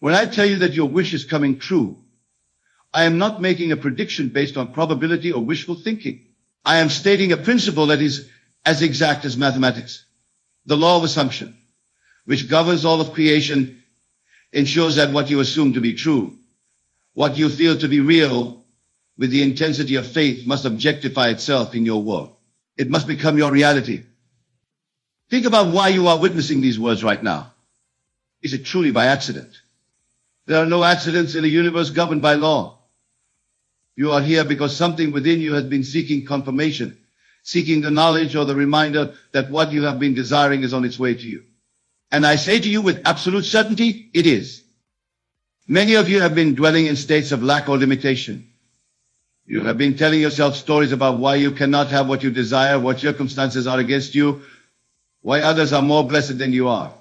When I tell you that your wish is coming true, I am not making a prediction based on probability or wishful thinking. I am stating a principle that is as exact as mathematics. The law of assumption, which governs all of creation, ensures that what you assume to be true, what you feel to be real, with the intensity of faith, must objectify itself in your world. It must become your reality. Think about why you are witnessing these words right now. Is it truly by accident? There are no accidents in a universe governed by law. You are here because something within you has been seeking confirmation, seeking the knowledge or the reminder that what you have been desiring is on its way to you. And I say to you with absolute certainty, it is. Many of you have been dwelling in states of lack or limitation. You have been telling yourself stories about why you cannot have what you desire, what circumstances are against you, why others are more blessed than you are.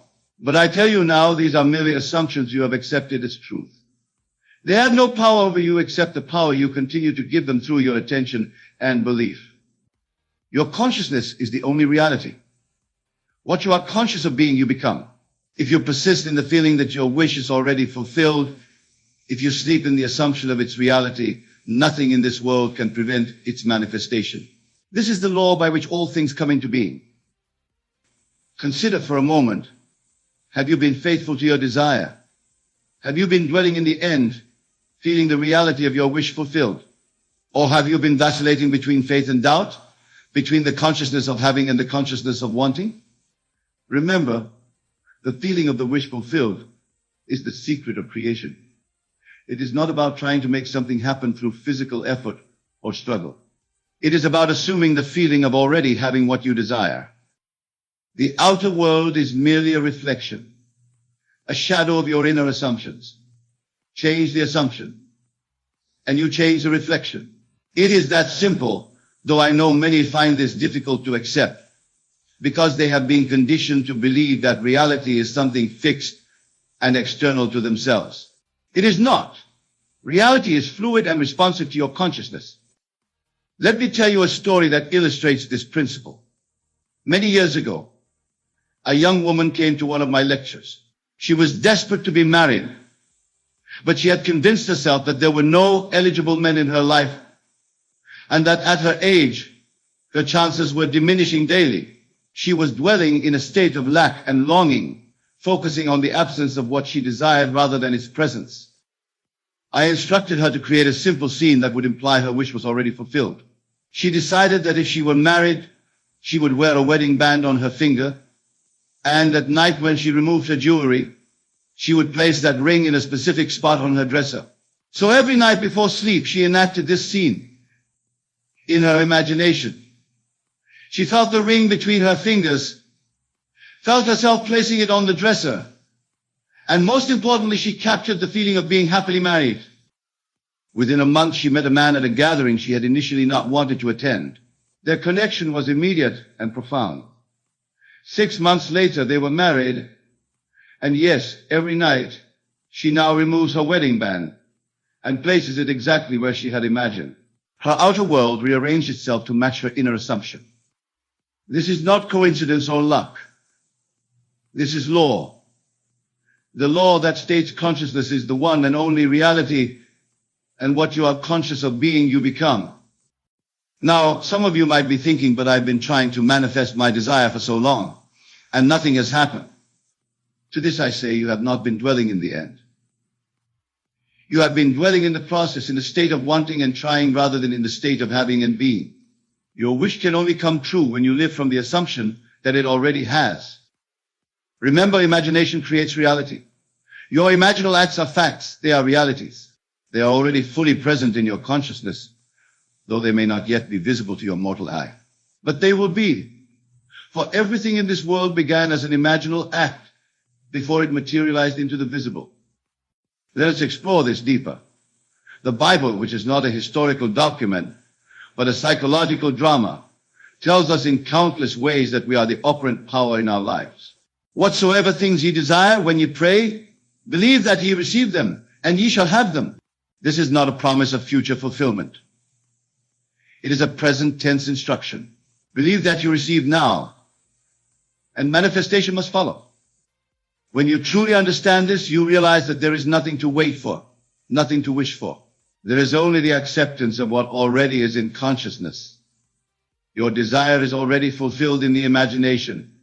But I tell you now, these are merely assumptions you have accepted as truth. They have no power over you except the power you continue to give them through your attention and belief. Your consciousness is the only reality. What you are conscious of being, you become. If you persist in the feeling that your wish is already fulfilled, if you sleep in the assumption of its reality, nothing in this world can prevent its manifestation. This is the law by which all things come into being. Consider for a moment, have you been faithful to your desire? Have you been dwelling in the end, feeling the reality of your wish fulfilled? Or have you been vacillating between faith and doubt, between the consciousness of having and the consciousness of wanting? Remember, the feeling of the wish fulfilled is the secret of creation. It is not about trying to make something happen through physical effort or struggle. It is about assuming the feeling of already having what you desire. The outer world is merely a reflection, a shadow of your inner assumptions. Change the assumption, and you change the reflection. It is that simple, though I know many find this difficult to accept, because they have been conditioned to believe that reality is something fixed and external to themselves. It is not. Reality is fluid and responsive to your consciousness. Let me tell you a story that illustrates this principle. Many years ago, a young woman came to one of my lectures. She was desperate to be married, but she had convinced herself that there were no eligible men in her life, and that at her age, her chances were diminishing daily. She was dwelling in a state of lack and longing, focusing on the absence of what she desired rather than its presence. I instructed her to create a simple scene that would imply her wish was already fulfilled. She decided that if she were married, she would wear a wedding band on her finger, and at night when she removed her jewelry, she would place that ring in a specific spot on her dresser. So every night before sleep, she enacted this scene in her imagination. She felt the ring between her fingers, felt herself placing it on the dresser, and most importantly, she captured the feeling of being happily married. Within a month, she met a man at a gathering she had initially not wanted to attend. Their connection was immediate and profound. 6 months later, they were married, and yes, every night, she now removes her wedding band and places it exactly where she had imagined. Her outer world rearranged itself to match her inner assumption. This is not coincidence or luck. This is law. The law that states consciousness is the one and only reality, and what you are conscious of being, you become. Now, some of you might be thinking, but I've been trying to manifest my desire for so long, and nothing has happened. To this I say, you have not been dwelling in the end. You have been dwelling in the process, in the state of wanting and trying rather than in the state of having and being. Your wish can only come true when you live from the assumption that it already has. Remember, imagination creates reality. Your imaginal acts are facts. They are realities. They are already fully present in your consciousness, though they may not yet be visible to your mortal eye. But they will be. For everything in this world began as an imaginal act before it materialized into the visible. Let us explore this deeper. The Bible, which is not a historical document, but a psychological drama, tells us in countless ways that we are the operant power in our lives. Whatsoever things ye desire when ye pray, believe that ye receive them, and ye shall have them. This is not a promise of future fulfillment. It is a present tense instruction. Believe that you receive now, and manifestation must follow. When you truly understand this, you realize that there is nothing to wait for, nothing to wish for. There is only the acceptance of what already is in consciousness. Your desire is already fulfilled in the imagination,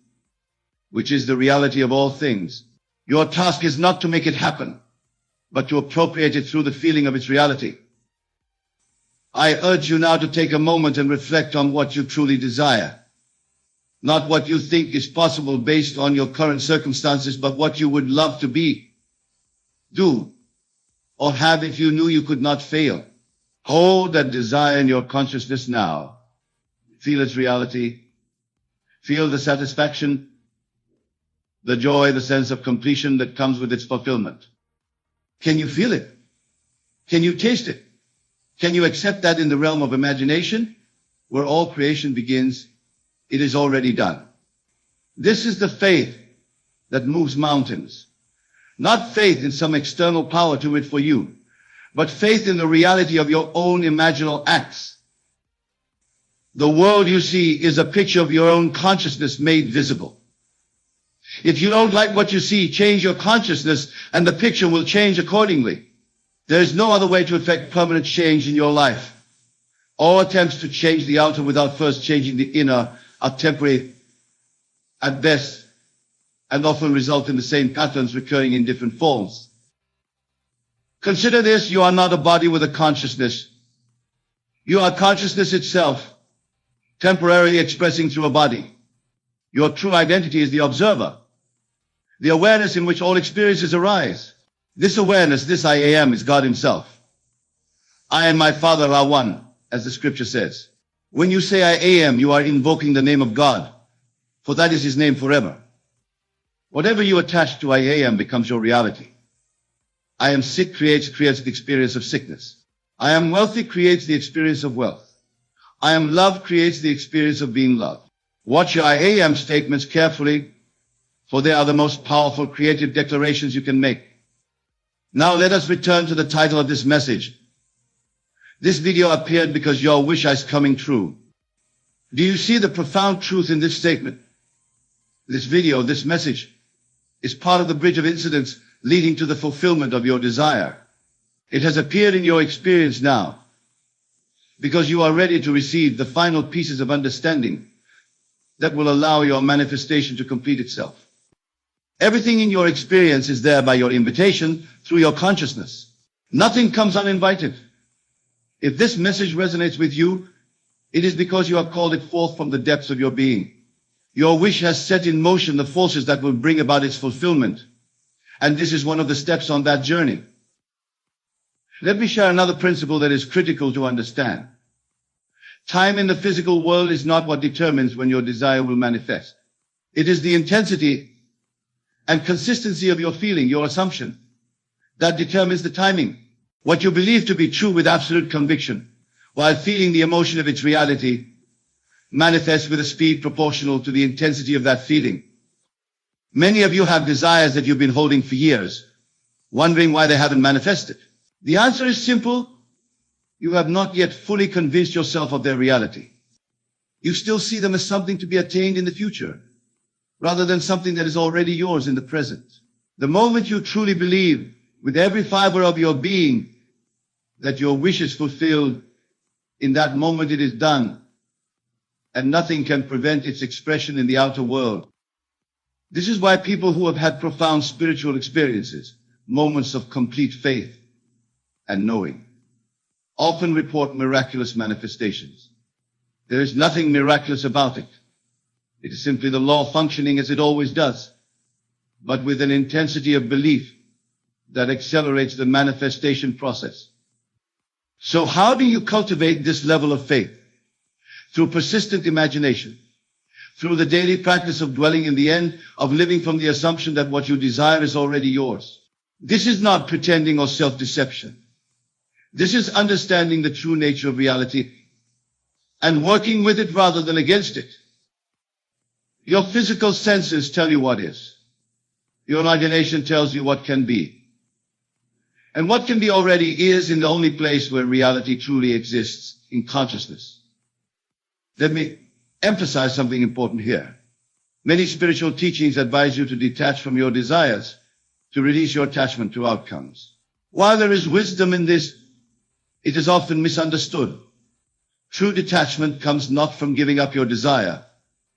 which is the reality of all things. Your task is not to make it happen, but to appropriate it through the feeling of its reality. I urge you now to take a moment and reflect on what you truly desire. Not what you think is possible based on your current circumstances, but what you would love to be, do, or have if you knew you could not fail. Hold that desire in your consciousness now. Feel its reality. Feel the satisfaction, the joy, the sense of completion that comes with its fulfillment. Can you feel it? Can you taste it? Can you accept that in the realm of imagination, where all creation begins? It is already done. This is the faith that moves mountains. Not faith in some external power to it for you, but faith in the reality of your own imaginal acts. The world you see is a picture of your own consciousness made visible. If you don't like what you see, change your consciousness and the picture will change accordingly. There is no other way to effect permanent change in your life. All attempts to change the outer without first changing the inner are temporary at best and often result in the same patterns recurring in different forms. Consider this: you are not a body with a consciousness. You are consciousness itself, temporarily expressing through a body. Your true identity is the observer, the awareness in which all experiences arise. This awareness, this I am, is God himself. I and my Father are one, as the scripture says. When you say I am, you are invoking the name of God, for that is his name forever. Whatever you attach to I am becomes your reality. I am sick creates the experience of sickness. I am wealthy creates the experience of wealth. I am loved creates the experience of being loved. Watch your I am statements carefully, for they are the most powerful creative declarations you can make. Now let us return to the title of this message. This video appeared because your wish is coming true. Do you see the profound truth in this statement? This video, this message, is part of the bridge of incidents leading to the fulfillment of your desire. It has appeared in your experience now because you are ready to receive the final pieces of understanding that will allow your manifestation to complete itself. Everything in your experience is there by your invitation through your consciousness. Nothing comes uninvited. If this message resonates with you, it is because you have called it forth from the depths of your being. Your wish has set in motion the forces that will bring about its fulfillment. And this is one of the steps on that journey. Let me share another principle that is critical to understand. Time in the physical world is not what determines when your desire will manifest. It is the intensity and consistency of your feeling, your assumption, that determines the timing. What you believe to be true with absolute conviction, while feeling the emotion of its reality, manifests with a speed proportional to the intensity of that feeling. Many of you have desires that you've been holding for years, wondering why they haven't manifested. The answer is simple. You have not yet fully convinced yourself of their reality. You still see them as something to be attained in the future, rather than something that is already yours in the present. The moment you truly believe with every fiber of your being that your wish is fulfilled, in that moment it is done, and nothing can prevent its expression in the outer world. This is why people who have had profound spiritual experiences, moments of complete faith and knowing, often report miraculous manifestations. There is nothing miraculous about it. It is simply the law functioning as it always does, but with an intensity of belief that accelerates the manifestation process. So how do you cultivate this level of faith? Through persistent imagination, through the daily practice of dwelling in the end, of living from the assumption that what you desire is already yours. This is not pretending or self-deception. This is understanding the true nature of reality and working with it rather than against it. Your physical senses tell you what is. Your imagination tells you what can be. And what can be already is in the only place where reality truly exists, in consciousness. Let me emphasize something important here. Many spiritual teachings advise you to detach from your desires, to release your attachment to outcomes. While there is wisdom in this, it is often misunderstood. True detachment comes not from giving up your desire,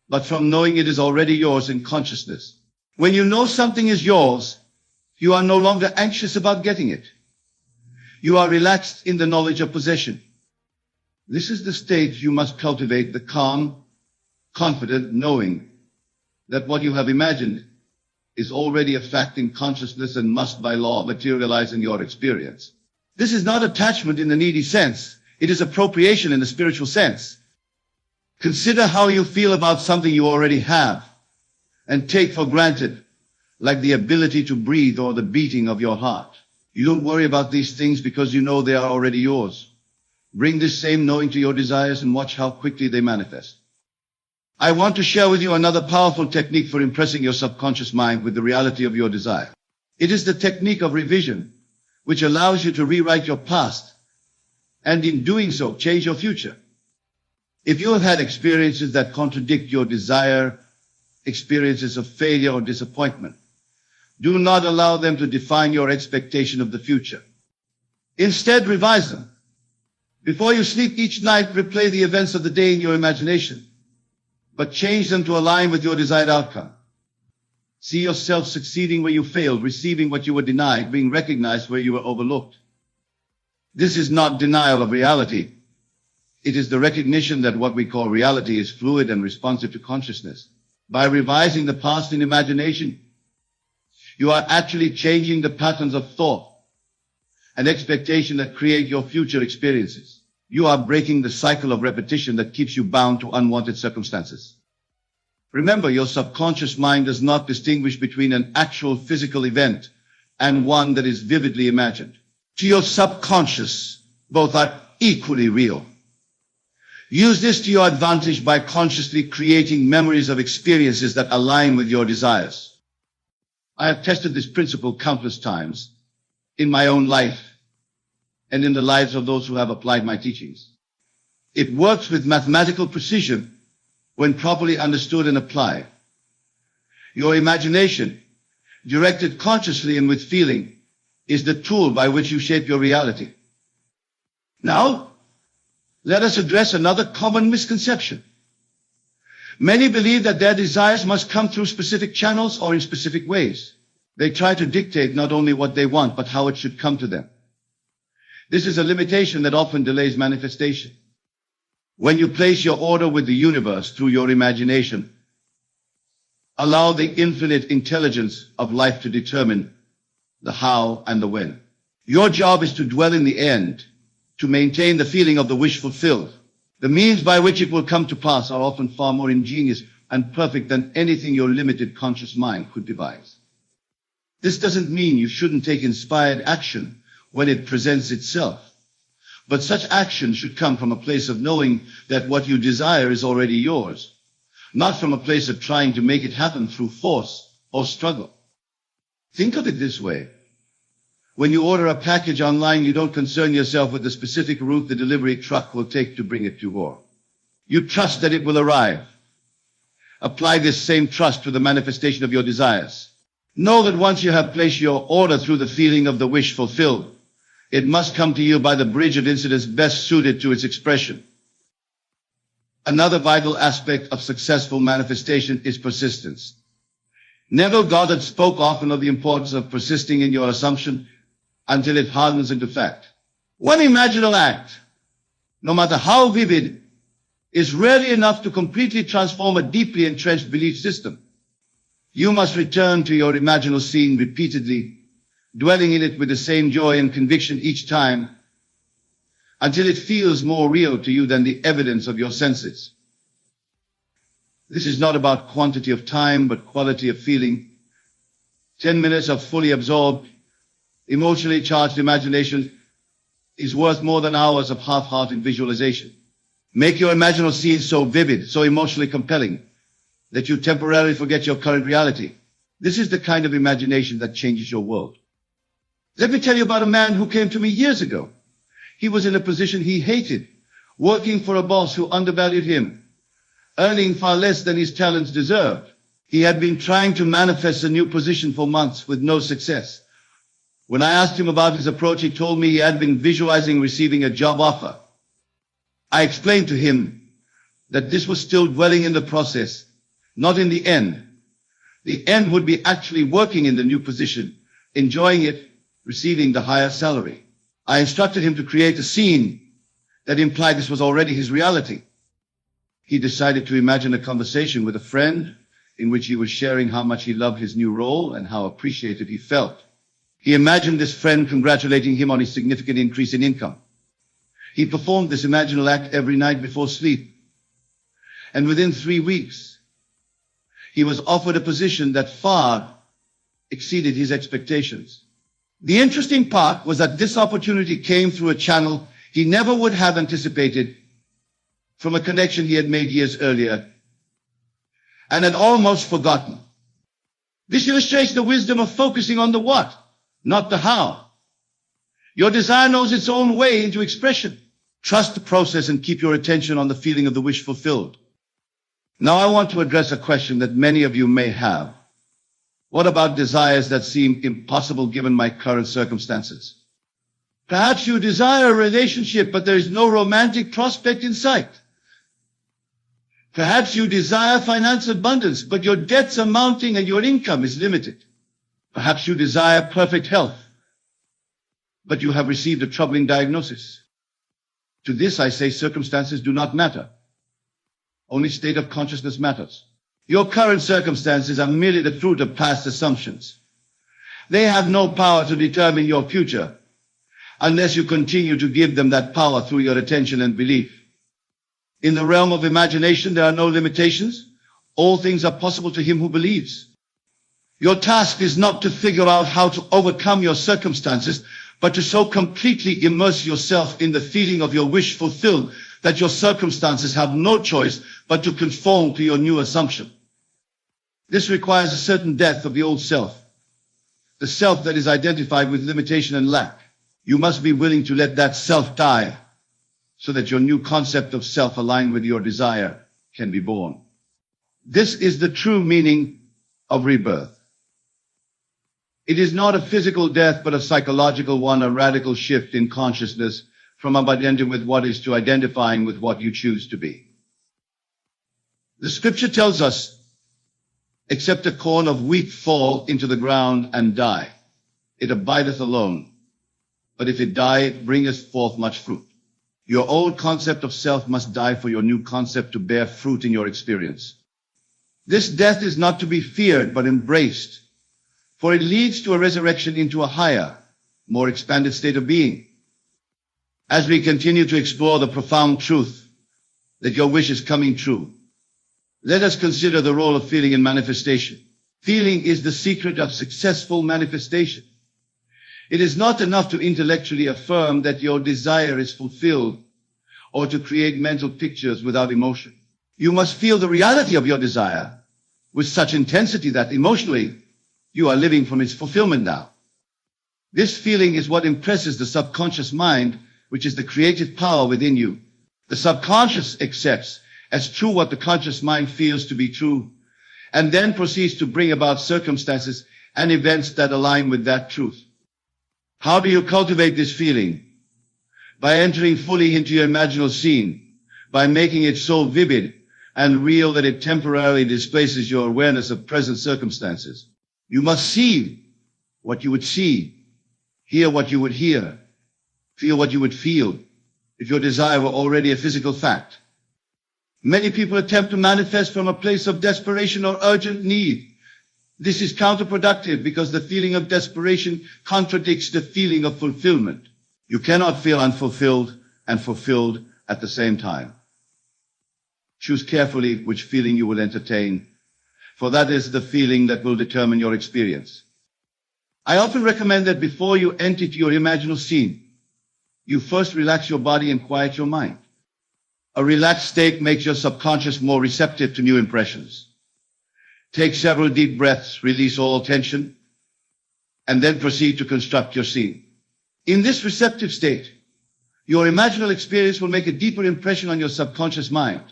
but from knowing it is already yours in consciousness. When you know something is yours, you are no longer anxious about getting it. You are relaxed in the knowledge of possession. This is the state you must cultivate, the calm, confident knowing that what you have imagined is already a fact in consciousness and must by law materialize in your experience. This is not attachment in the needy sense. It is appropriation in the spiritual sense. Consider how you feel about something you already have and take for granted, like the ability to breathe or the beating of your heart. You don't worry about these things because you know they are already yours. Bring this same knowing to your desires and watch how quickly they manifest. I want to share with you another powerful technique for impressing your subconscious mind with the reality of your desire. It is the technique of revision, which allows you to rewrite your past and in doing so, change your future. If you have had experiences that contradict your desire, experiences of failure or disappointment, do not allow them to define your expectation of the future. Instead, revise them. Before you sleep each night, replay the events of the day in your imagination, but change them to align with your desired outcome. See yourself succeeding where you failed, receiving what you were denied, being recognized where you were overlooked. This is not denial of reality. It is the recognition that what we call reality is fluid and responsive to consciousness. By revising the past in imagination, you are actually changing the patterns of thought and expectation that create your future experiences. You are breaking the cycle of repetition that keeps you bound to unwanted circumstances. Remember, your subconscious mind does not distinguish between an actual physical event and one that is vividly imagined. To your subconscious, both are equally real. Use this to your advantage by consciously creating memories of experiences that align with your desires. I have tested this principle countless times in my own life and in the lives of those who have applied my teachings. It works with mathematical precision when properly understood and applied. Your imagination, directed consciously and with feeling, is the tool by which you shape your reality. Now, let us address another common misconception. Many believe that their desires must come through specific channels or in specific ways. They try to dictate not only what they want, but how it should come to them. This is a limitation that often delays manifestation. When you place your order with the universe through your imagination, allow the infinite intelligence of life to determine the how and the when. Your job is to dwell in the end, to maintain the feeling of the wish fulfilled. The means by which it will come to pass are often far more ingenious and perfect than anything your limited conscious mind could devise. This doesn't mean you shouldn't take inspired action when it presents itself. But such action should come from a place of knowing that what you desire is already yours, not from a place of trying to make it happen through force or struggle. Think of it this way. When you order a package online, you don't concern yourself with the specific route the delivery truck will take to bring it to you. You trust that it will arrive. Apply this same trust to the manifestation of your desires. Know that once you have placed your order through the feeling of the wish fulfilled, it must come to you by the bridge of incidents best suited to its expression. Another vital aspect of successful manifestation is persistence. Neville Goddard spoke often of the importance of persisting in your assumption until it hardens into fact. One imaginal act, no matter how vivid, is rarely enough to completely transform a deeply entrenched belief system. You must return to your imaginal scene repeatedly, dwelling in it with the same joy and conviction each time, until it feels more real to you than the evidence of your senses. This is not about quantity of time, but quality of feeling. 10 minutes of fully absorbed, emotionally charged imagination is worth more than hours of half-hearted visualization. Make your imaginal scene so vivid, so emotionally compelling, that you temporarily forget your current reality. This is the kind of imagination that changes your world. Let me tell you about a man who came to me years ago. He was in a position he hated, working for a boss who undervalued him, earning far less than his talents deserved. He had been trying to manifest a new position for months with no success. When I asked him about his approach, he told me he had been visualizing receiving a job offer. I explained to him that this was still dwelling in the process, not in the end. The end would be actually working in the new position, enjoying it, receiving the higher salary. I instructed him to create a scene that implied this was already his reality. He decided to imagine a conversation with a friend in which he was sharing how much he loved his new role and how appreciated he felt. He imagined this friend congratulating him on his significant increase in income. He performed this imaginal act every night before sleep. And within 3 weeks, he was offered a position that far exceeded his expectations. The interesting part was that this opportunity came through a channel he never would have anticipated, from a connection he had made years earlier and had almost forgotten. This illustrates the wisdom of focusing on the what, not the how. Your desire knows its own way into expression. Trust the process and keep your attention on the feeling of the wish fulfilled. Now I want to address a question that many of you may have. What about desires that seem impossible given my current circumstances? Perhaps you desire a relationship, but there is no romantic prospect in sight. Perhaps you desire financial abundance, but your debts are mounting and your income is limited. Perhaps you desire perfect health, but you have received a troubling diagnosis. To this I say circumstances do not matter. Only state of consciousness matters. Your current circumstances are merely the fruit of past assumptions. They have no power to determine your future unless you continue to give them that power through your attention and belief. In the realm of imagination, there are no limitations. All things are possible to him who believes. Your task is not to figure out how to overcome your circumstances, but to so completely immerse yourself in the feeling of your wish fulfilled that your circumstances have no choice but to conform to your new assumption. This requires a certain death of the old self, the self that is identified with limitation and lack. You must be willing to let that self die so that your new concept of self aligned with your desire can be born. This is the true meaning of rebirth. It is not a physical death, but a psychological one, a radical shift in consciousness from identifying with what is to identifying with what you choose to be. The scripture tells us, except a corn of wheat fall into the ground and die, it abideth alone. But if it die, it bringeth forth much fruit. Your old concept of self must die for your new concept to bear fruit in your experience. This death is not to be feared, but embraced, for it leads to a resurrection into a higher, more expanded state of being. As we continue to explore the profound truth that your wish is coming true, let us consider the role of feeling in manifestation. Feeling is the secret of successful manifestation. It is not enough to intellectually affirm that your desire is fulfilled or to create mental pictures without emotion. You must feel the reality of your desire with such intensity that emotionally you are living from its fulfillment now. This feeling is what impresses the subconscious mind, which is the creative power within you. The subconscious accepts as true what the conscious mind feels to be true, and then proceeds to bring about circumstances and events that align with that truth. How do you cultivate this feeling? By entering fully into your imaginal scene, by making it so vivid and real that it temporarily displaces your awareness of present circumstances. You must see what you would see, hear what you would hear, feel what you would feel, if your desire were already a physical fact. Many people attempt to manifest from a place of desperation or urgent need. This is counterproductive because the feeling of desperation contradicts the feeling of fulfillment. You cannot feel unfulfilled and fulfilled at the same time. Choose carefully which feeling you will entertain, for that is the feeling that will determine your experience. I often recommend that before you enter into your imaginal scene, you first relax your body and quiet your mind. A relaxed state makes your subconscious more receptive to new impressions. Take several deep breaths, release all tension, and then proceed to construct your scene. In this receptive state, your imaginal experience will make a deeper impression on your subconscious mind.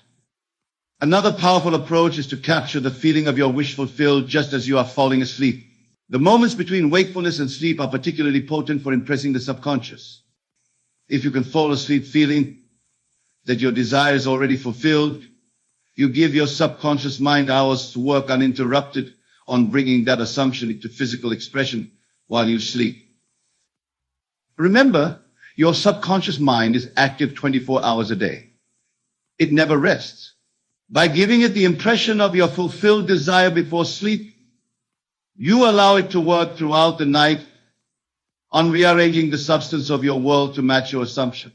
Another powerful approach is to capture the feeling of your wish fulfilled just as you are falling asleep. The moments between wakefulness and sleep are particularly potent for impressing the subconscious. If you can fall asleep feeling that your desire is already fulfilled, you give your subconscious mind hours to work uninterrupted on bringing that assumption into physical expression while you sleep. Remember, your subconscious mind is active 24 hours a day. It never rests. By giving it the impression of your fulfilled desire before sleep, you allow it to work throughout the night on rearranging the substance of your world to match your assumption.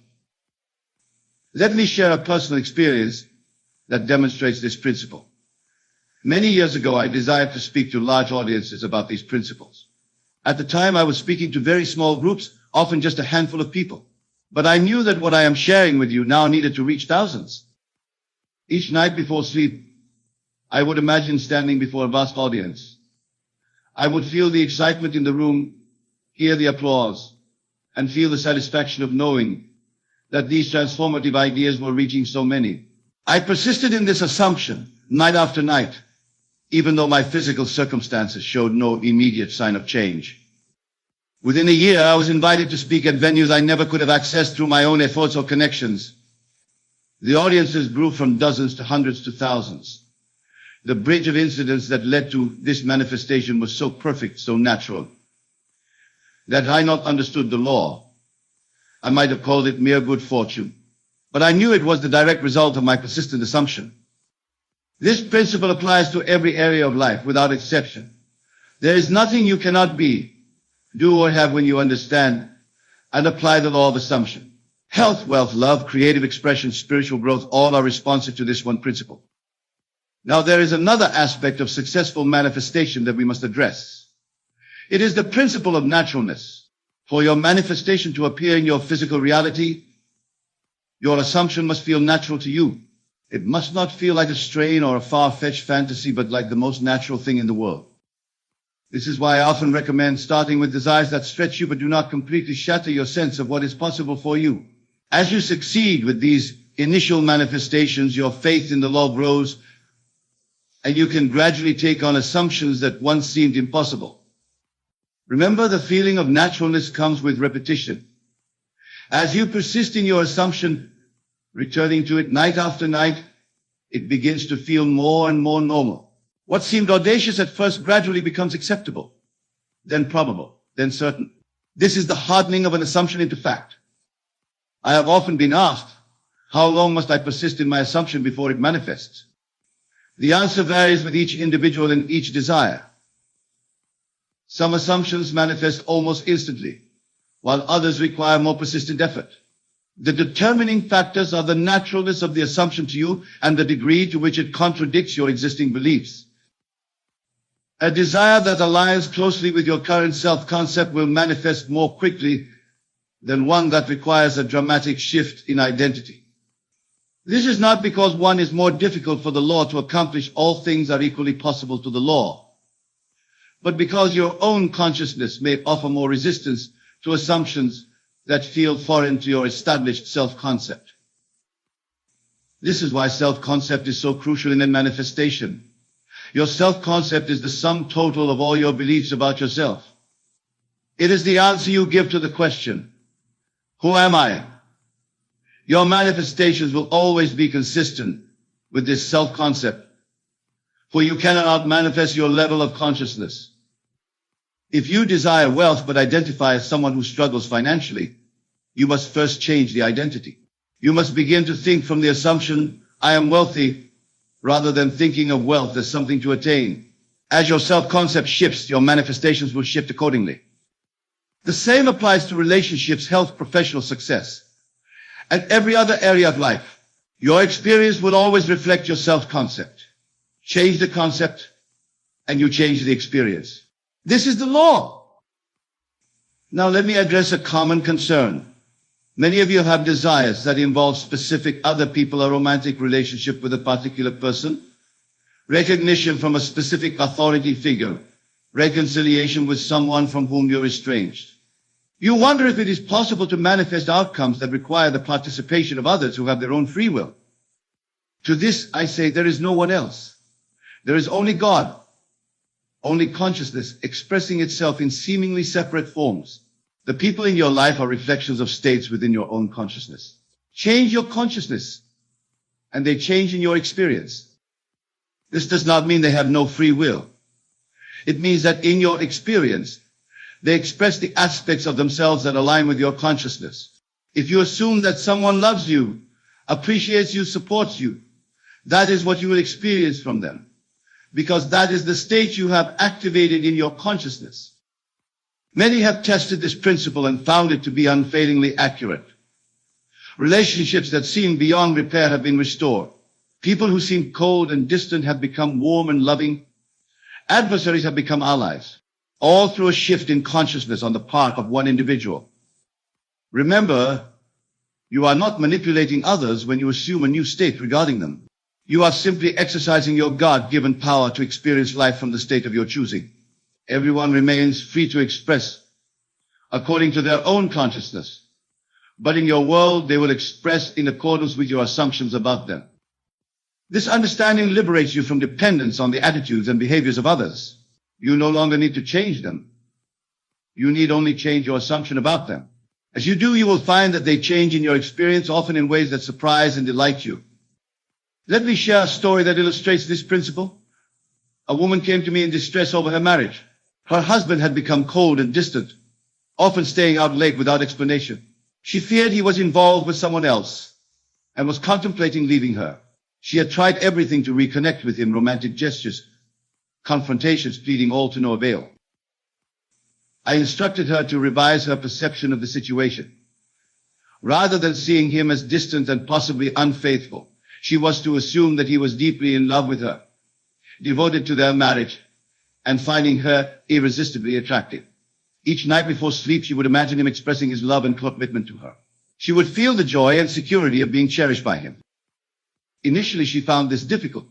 Let me share a personal experience that demonstrates this principle. Many years ago, I desired to speak to large audiences about these principles. At the time, I was speaking to very small groups, often just a handful of people. But I knew that what I am sharing with you now needed to reach thousands. Each night before sleep, I would imagine standing before a vast audience. I would feel the excitement in the room, hear the applause, and feel the satisfaction of knowing that these transformative ideas were reaching so many. I persisted in this assumption night after night, even though my physical circumstances showed no immediate sign of change. Within a year, I was invited to speak at venues I never could have accessed through my own efforts or connections. The audiences grew from dozens to hundreds to thousands. The bridge of incidents that led to this manifestation was so perfect, so natural, that I not understood the law. I might have called it mere good fortune, but I knew it was the direct result of my persistent assumption. This principle applies to every area of life without exception. There is nothing you cannot be, do, or have when you understand and apply the law of assumption. Health, wealth, love, creative expression, spiritual growth, all are responsive to this one principle. Now, there is another aspect of successful manifestation that we must address. It is the principle of naturalness. For your manifestation to appear in your physical reality, your assumption must feel natural to you. It must not feel like a strain or a far-fetched fantasy, but like the most natural thing in the world. This is why I often recommend starting with desires that stretch you but do not completely shatter your sense of what is possible for you. As you succeed with these initial manifestations, your faith in the law grows, and you can gradually take on assumptions that once seemed impossible. Remember, the feeling of naturalness comes with repetition. As you persist in your assumption, returning to it night after night, it begins to feel more and more normal. What seemed audacious at first gradually becomes acceptable, then probable, then certain. This is the hardening of an assumption into fact. I have often been asked, how long must I persist in my assumption before it manifests? The answer varies with each individual and each desire. Some assumptions manifest almost instantly, while others require more persistent effort. The determining factors are the naturalness of the assumption to you and the degree to which it contradicts your existing beliefs. A desire that aligns closely with your current self-concept will manifest more quickly than one that requires a dramatic shift in identity. This is not because one is more difficult for the law to accomplish. All things are equally possible to the law, but because your own consciousness may offer more resistance to assumptions that feel foreign to your established self-concept. This is why self-concept is so crucial in a manifestation. Your self-concept is the sum total of all your beliefs about yourself. It is the answer you give to the question, who am I? Your manifestations will always be consistent with this self-concept, for you cannot manifest your level of consciousness. If you desire wealth but identify as someone who struggles financially, you must first change the identity. You must begin to think from the assumption, I am wealthy, rather than thinking of wealth as something to attain. As your self-concept shifts, your manifestations will shift accordingly. The same applies to relationships, health, professional success, and every other area of life. Your experience will always reflect your self-concept. Change the concept, and you change the experience. This is the law. Now let me address a common concern. Many of you have desires that involve specific other people, a romantic relationship with a particular person, recognition from a specific authority figure, reconciliation with someone from whom you're estranged. You wonder if it is possible to manifest outcomes that require the participation of others who have their own free will. To this I say there is no one else. There is only God, only consciousness expressing itself in seemingly separate forms. The people in your life are reflections of states within your own consciousness. Change your consciousness, and they change in your experience. This does not mean they have no free will. It means that in your experience, they express the aspects of themselves that align with your consciousness. If you assume that someone loves you, appreciates you, supports you, that is what you will experience from them, because that is the state you have activated in your consciousness. Many have tested this principle and found it to be unfailingly accurate. Relationships that seemed beyond repair have been restored. People who seemed cold and distant have become warm and loving. Adversaries have become allies, all through a shift in consciousness on the part of one individual. Remember, you are not manipulating others when you assume a new state regarding them. You are simply exercising your God-given power to experience life from the state of your choosing. Everyone remains free to express according to their own consciousness, but in your world they will express in accordance with your assumptions about them. This understanding liberates you from dependence on the attitudes and behaviors of others. You no longer need to change them. You need only change your assumption about them. As you do, you will find that they change in your experience, often in ways that surprise and delight you. Let me share a story that illustrates this principle. A woman came to me in distress over her marriage. Her husband had become cold and distant, often staying out late without explanation. She feared he was involved with someone else and was contemplating leaving her. She had tried everything to reconnect with him, romantic gestures, confrontations, pleading, all to no avail. I instructed her to revise her perception of the situation. Rather than seeing him as distant and possibly unfaithful, she was to assume that he was deeply in love with her, devoted to their marriage, and finding her irresistibly attractive. Each night before sleep, she would imagine him expressing his love and commitment to her. She would feel the joy and security of being cherished by him. Initially, she found this difficult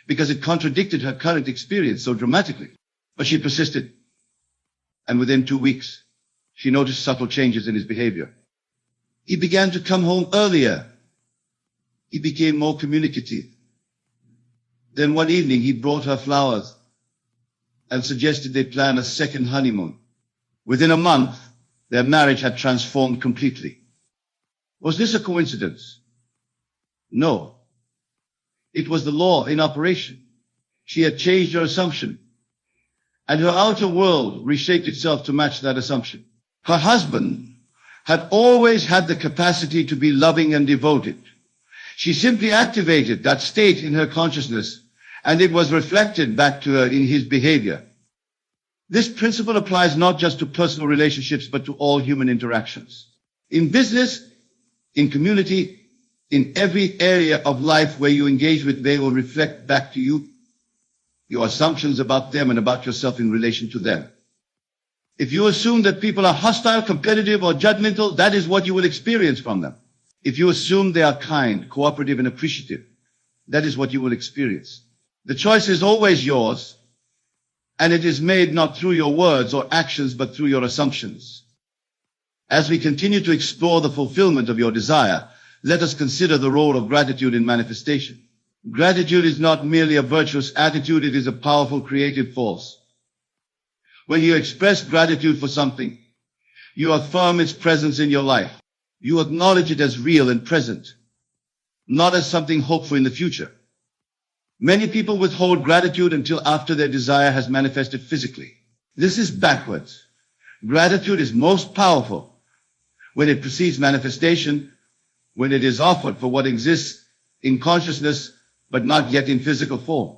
because it contradicted her current experience so dramatically. But she persisted, and within 2 weeks, she noticed subtle changes in his behavior. He began to come home earlier. He became more communicative. Then one evening, he brought her flowers and suggested they plan a second honeymoon. Within a month, their marriage had transformed completely. Was this a coincidence? No. It was the law in operation. She had changed her assumption, and her outer world reshaped itself to match that assumption. Her husband had always had the capacity to be loving and devoted. She simply activated that state in her consciousness, and it was reflected back to her in his behavior. This principle applies not just to personal relationships, but to all human interactions. In business, in community, in every area of life where you engage with, they will reflect back to you your assumptions about them and about yourself in relation to them. If you assume that people are hostile, competitive, or judgmental, that is what you will experience from them. If you assume they are kind, cooperative, and appreciative, that is what you will experience. The choice is always yours, and it is made not through your words or actions, but through your assumptions. As we continue to explore the fulfillment of your desire, let us consider the role of gratitude in manifestation. Gratitude is not merely a virtuous attitude, it is a powerful creative force. When you express gratitude for something, you affirm its presence in your life. You acknowledge it as real and present, not as something hoped for in the future. Many people withhold gratitude until after their desire has manifested physically. This is backwards. Gratitude is most powerful when it precedes manifestation, when it is offered for what exists in consciousness, but not yet in physical form.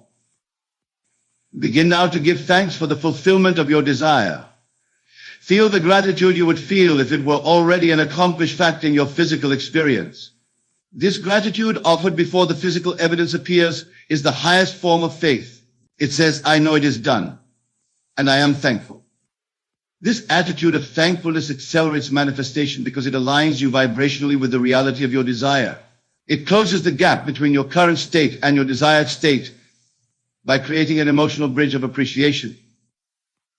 Begin now to give thanks for the fulfillment of your desire. Feel the gratitude you would feel if it were already an accomplished fact in your physical experience. This gratitude offered before the physical evidence appears is the highest form of faith. It says, I know it is done, and I am thankful. This attitude of thankfulness accelerates manifestation because it aligns you vibrationally with the reality of your desire. It closes the gap between your current state and your desired state by creating an emotional bridge of appreciation.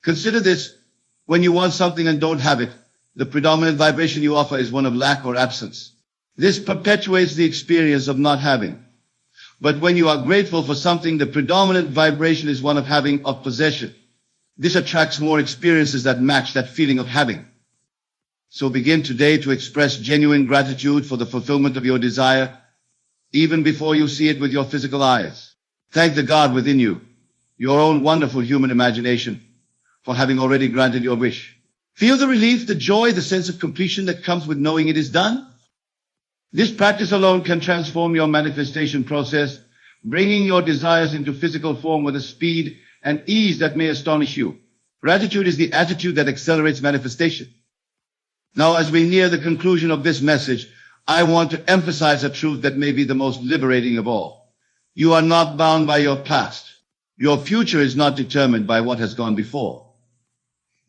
Consider this: when you want something and don't have it, the predominant vibration you offer is one of lack or absence. This perpetuates the experience of not having. But when you are grateful for something, the predominant vibration is one of having, of possession. This attracts more experiences that match that feeling of having. So begin today to express genuine gratitude for the fulfillment of your desire, even before you see it with your physical eyes. Thank the God within you, your own wonderful human imagination, for having already granted your wish. Feel the relief, the joy, the sense of completion that comes with knowing it is done. This practice alone can transform your manifestation process, bringing your desires into physical form with a speed and ease that may astonish you. Gratitude is the attitude that accelerates manifestation. Now, as we near the conclusion of this message, I want to emphasize a truth that may be the most liberating of all. You are not bound by your past. Your future is not determined by what has gone before.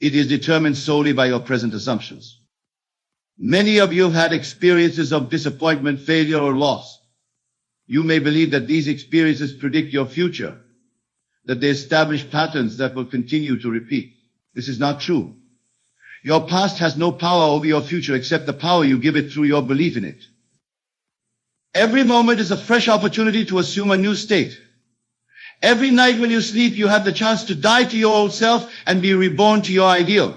It is determined solely by your present assumptions. Many of you have had experiences of disappointment, failure, or loss. You may believe that these experiences predict your future, that they establish patterns that will continue to repeat. This is not true. Your past has no power over your future except the power you give it through your belief in it. Every moment is a fresh opportunity to assume a new state. Every night when you sleep, you have the chance to die to your old self and be reborn to your ideal.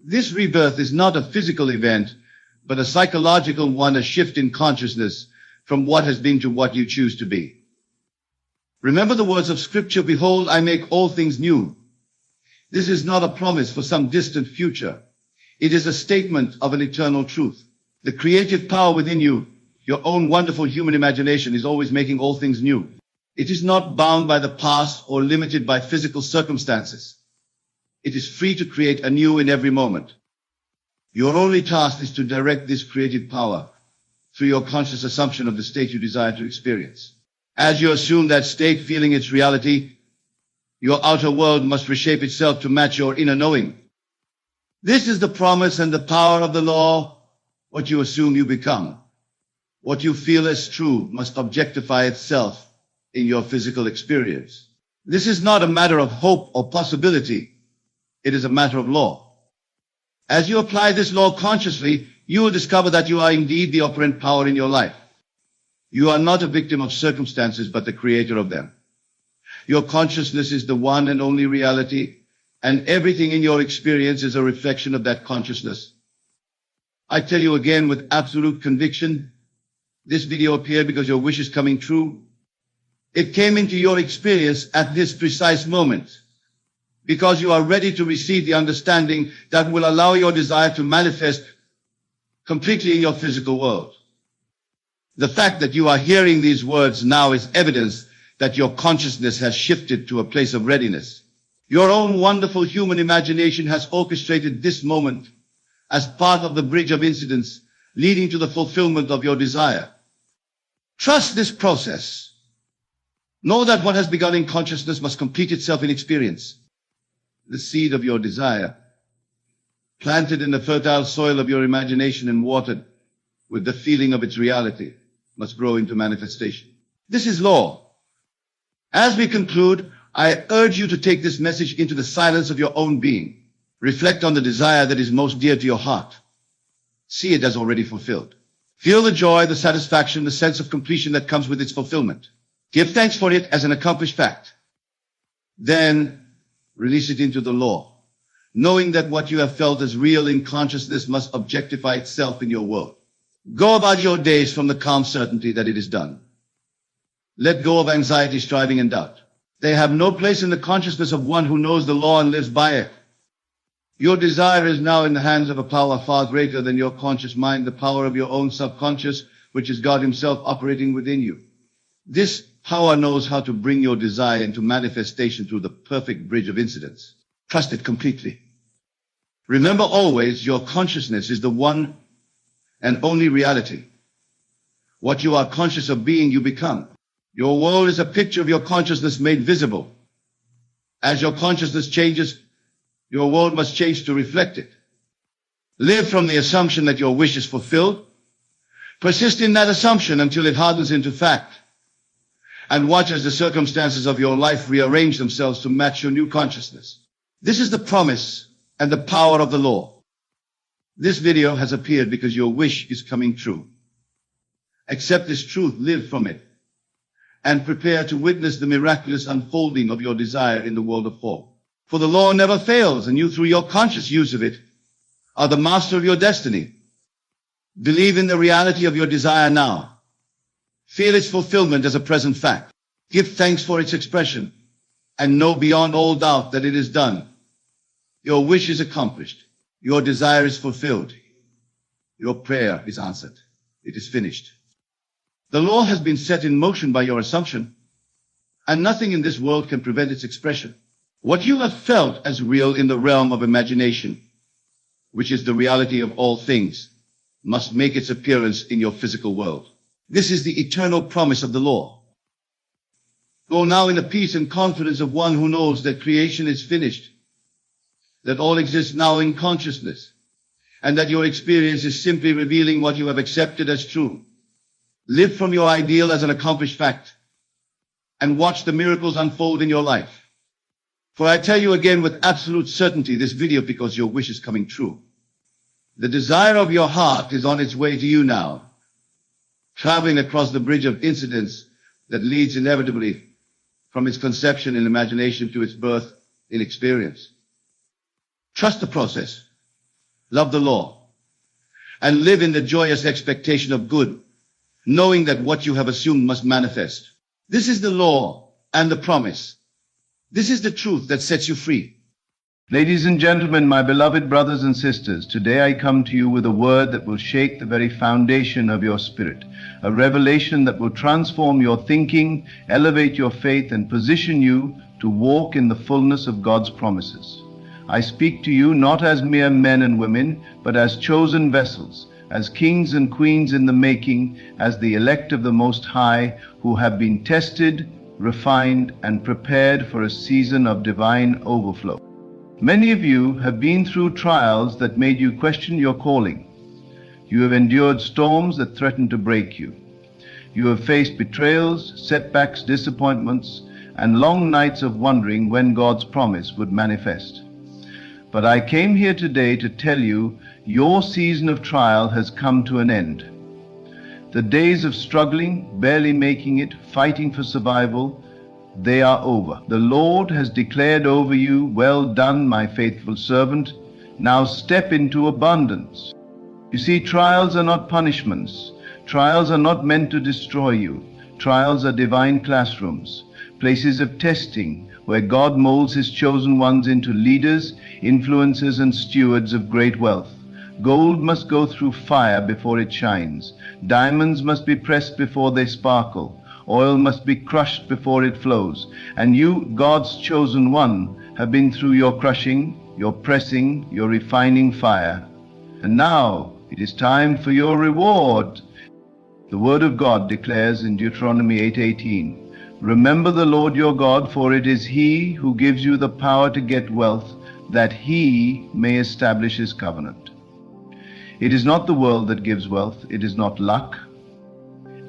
This rebirth is not a physical event, but a psychological one, a shift in consciousness from what has been to what you choose to be. Remember the words of Scripture, "Behold, I make all things new." This is not a promise for some distant future. It is a statement of an eternal truth. The creative power within you, your own wonderful human imagination, is always making all things new. It is not bound by the past or limited by physical circumstances. It is free to create anew in every moment. Your only task is to direct this creative power through your conscious assumption of the state you desire to experience. As you assume that state, feeling its reality, your outer world must reshape itself to match your inner knowing. This is the promise and the power of the law. What you assume, you become. What you feel as true must objectify itself in your physical experience. This is not a matter of hope or possibility. It is a matter of law. As you apply this law consciously, you will discover that you are indeed the operant power in your life. You are not a victim of circumstances, but the creator of them. Your consciousness is the one and only reality, and everything in your experience is a reflection of that consciousness. I tell you again with absolute conviction, this video appeared because your wish is coming true. It came into your experience at this precise moment, because you are ready to receive the understanding that will allow your desire to manifest completely in your physical world. The fact that you are hearing these words now is evidence that your consciousness has shifted to a place of readiness. Your own wonderful human imagination has orchestrated this moment as part of the bridge of incidents leading to the fulfillment of your desire. Trust this process. Know that what has begun in consciousness must complete itself in experience. The seed of your desire, planted in the fertile soil of your imagination and watered with the feeling of its reality, must grow into manifestation. This is law. As we conclude, I urge you to take this message into the silence of your own being. Reflect on the desire that is most dear to your heart. See it as already fulfilled. Feel the joy, the satisfaction, the sense of completion that comes with its fulfillment. Give thanks for it as an accomplished fact. Then release it into the law, knowing that what you have felt as real in consciousness must objectify itself in your world. Go about your days from the calm certainty that it is done. Let go of anxiety, striving, and doubt. They have no place in the consciousness of one who knows the law and lives by it. Your desire is now in the hands of a power far greater than your conscious mind, the power of your own subconscious, which is God Himself operating within you. This power knows how to bring your desire into manifestation through the perfect bridge of incidents. Trust it completely. Remember always, your consciousness is the one and only reality. What you are conscious of being, you become. Your world is a picture of your consciousness made visible. As your consciousness changes, your world must change to reflect it. Live from the assumption that your wish is fulfilled. Persist in that assumption until it hardens into fact. And watch as the circumstances of your life rearrange themselves to match your new consciousness. This is the promise and the power of the law. This video has appeared because your wish is coming true. Accept this truth, live from it. and prepare to witness the miraculous unfolding of your desire in the world of form. For the law never fails, and you, through your conscious use of it, are the master of your destiny. Believe in the reality of your desire now. Feel its fulfillment as a present fact. Give thanks for its expression, and know beyond all doubt that it is done. Your wish is accomplished. Your desire is fulfilled. Your prayer is answered. It is finished. The law has been set in motion by your assumption, and nothing in this world can prevent its expression. What you have felt as real in the realm of imagination, which is the reality of all things, must make its appearance in your physical world. This is the eternal promise of the law. Go now in the peace and confidence of one who knows that creation is finished, that all exists now in consciousness, and that your experience is simply revealing what you have accepted as true. Live from your ideal as an accomplished fact, and watch the miracles unfold in your life. For I tell you again with absolute certainty this video because your wish is coming true. The desire of your heart is on its way to you now, traveling across the bridge of incidents that leads inevitably from its conception in imagination to its birth in experience. Trust the process, love the law, and live in the joyous expectation of good, knowing that what you have assumed must manifest. This is the law and the promise. This is the truth that sets you free. Ladies and gentlemen, my beloved brothers and sisters, today I come to you with a word that will shake the very foundation of your spirit, a revelation that will transform your thinking, elevate your faith, and position you to walk in the fullness of God's promises. I speak to you not as mere men and women, but as chosen vessels, as kings and queens in the making, as the elect of the Most High, who have been tested, refined, and prepared for a season of divine overflow. Many of you have been through trials that made you question your calling. You have endured storms that threatened to break you. You have faced betrayals, setbacks, disappointments, and long nights of wondering when God's promise would manifest. But I came here today to tell you your season of trial has come to an end. The days of struggling, barely making it, fighting for survival, they are over. The Lord has declared over you, "Well done, my faithful servant. Now step into abundance." You see, trials are not punishments. Trials are not meant to destroy you. Trials are divine classrooms, places of testing, where God molds His chosen ones into leaders, influencers, and stewards of great wealth. Gold must go through fire before it shines. Diamonds must be pressed before they sparkle. Oil must be crushed before it flows. And you, God's chosen one, have been through your crushing, your pressing, your refining fire. And now it is time for your reward. The Word of God declares in Deuteronomy 8:18, "Remember the Lord your God, for it is He who gives you the power to get wealth, that He may establish His covenant." It is not the world that gives wealth. It is not luck.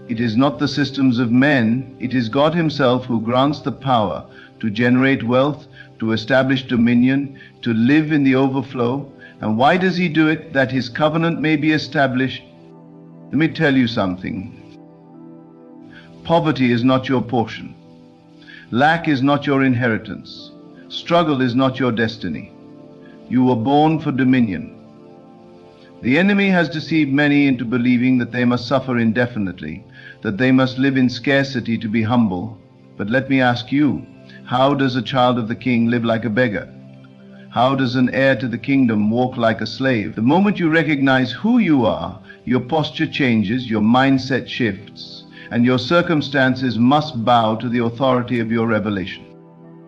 It is not the systems of men. It is God Himself who grants the power to generate wealth, to establish dominion, to live in the overflow. And why does He do it? That His covenant may be established. Let me tell you something. Poverty is not your portion. Lack is not your inheritance. Struggle is not your destiny. You were born for dominion. The enemy has deceived many into believing that they must suffer indefinitely, that they must live in scarcity to be humble. But let me ask you, how does a child of the King live like a beggar? How does an heir to the kingdom walk like a slave? The moment you recognize who you are, your posture changes, your mindset shifts, and your circumstances must bow to the authority of your revelation.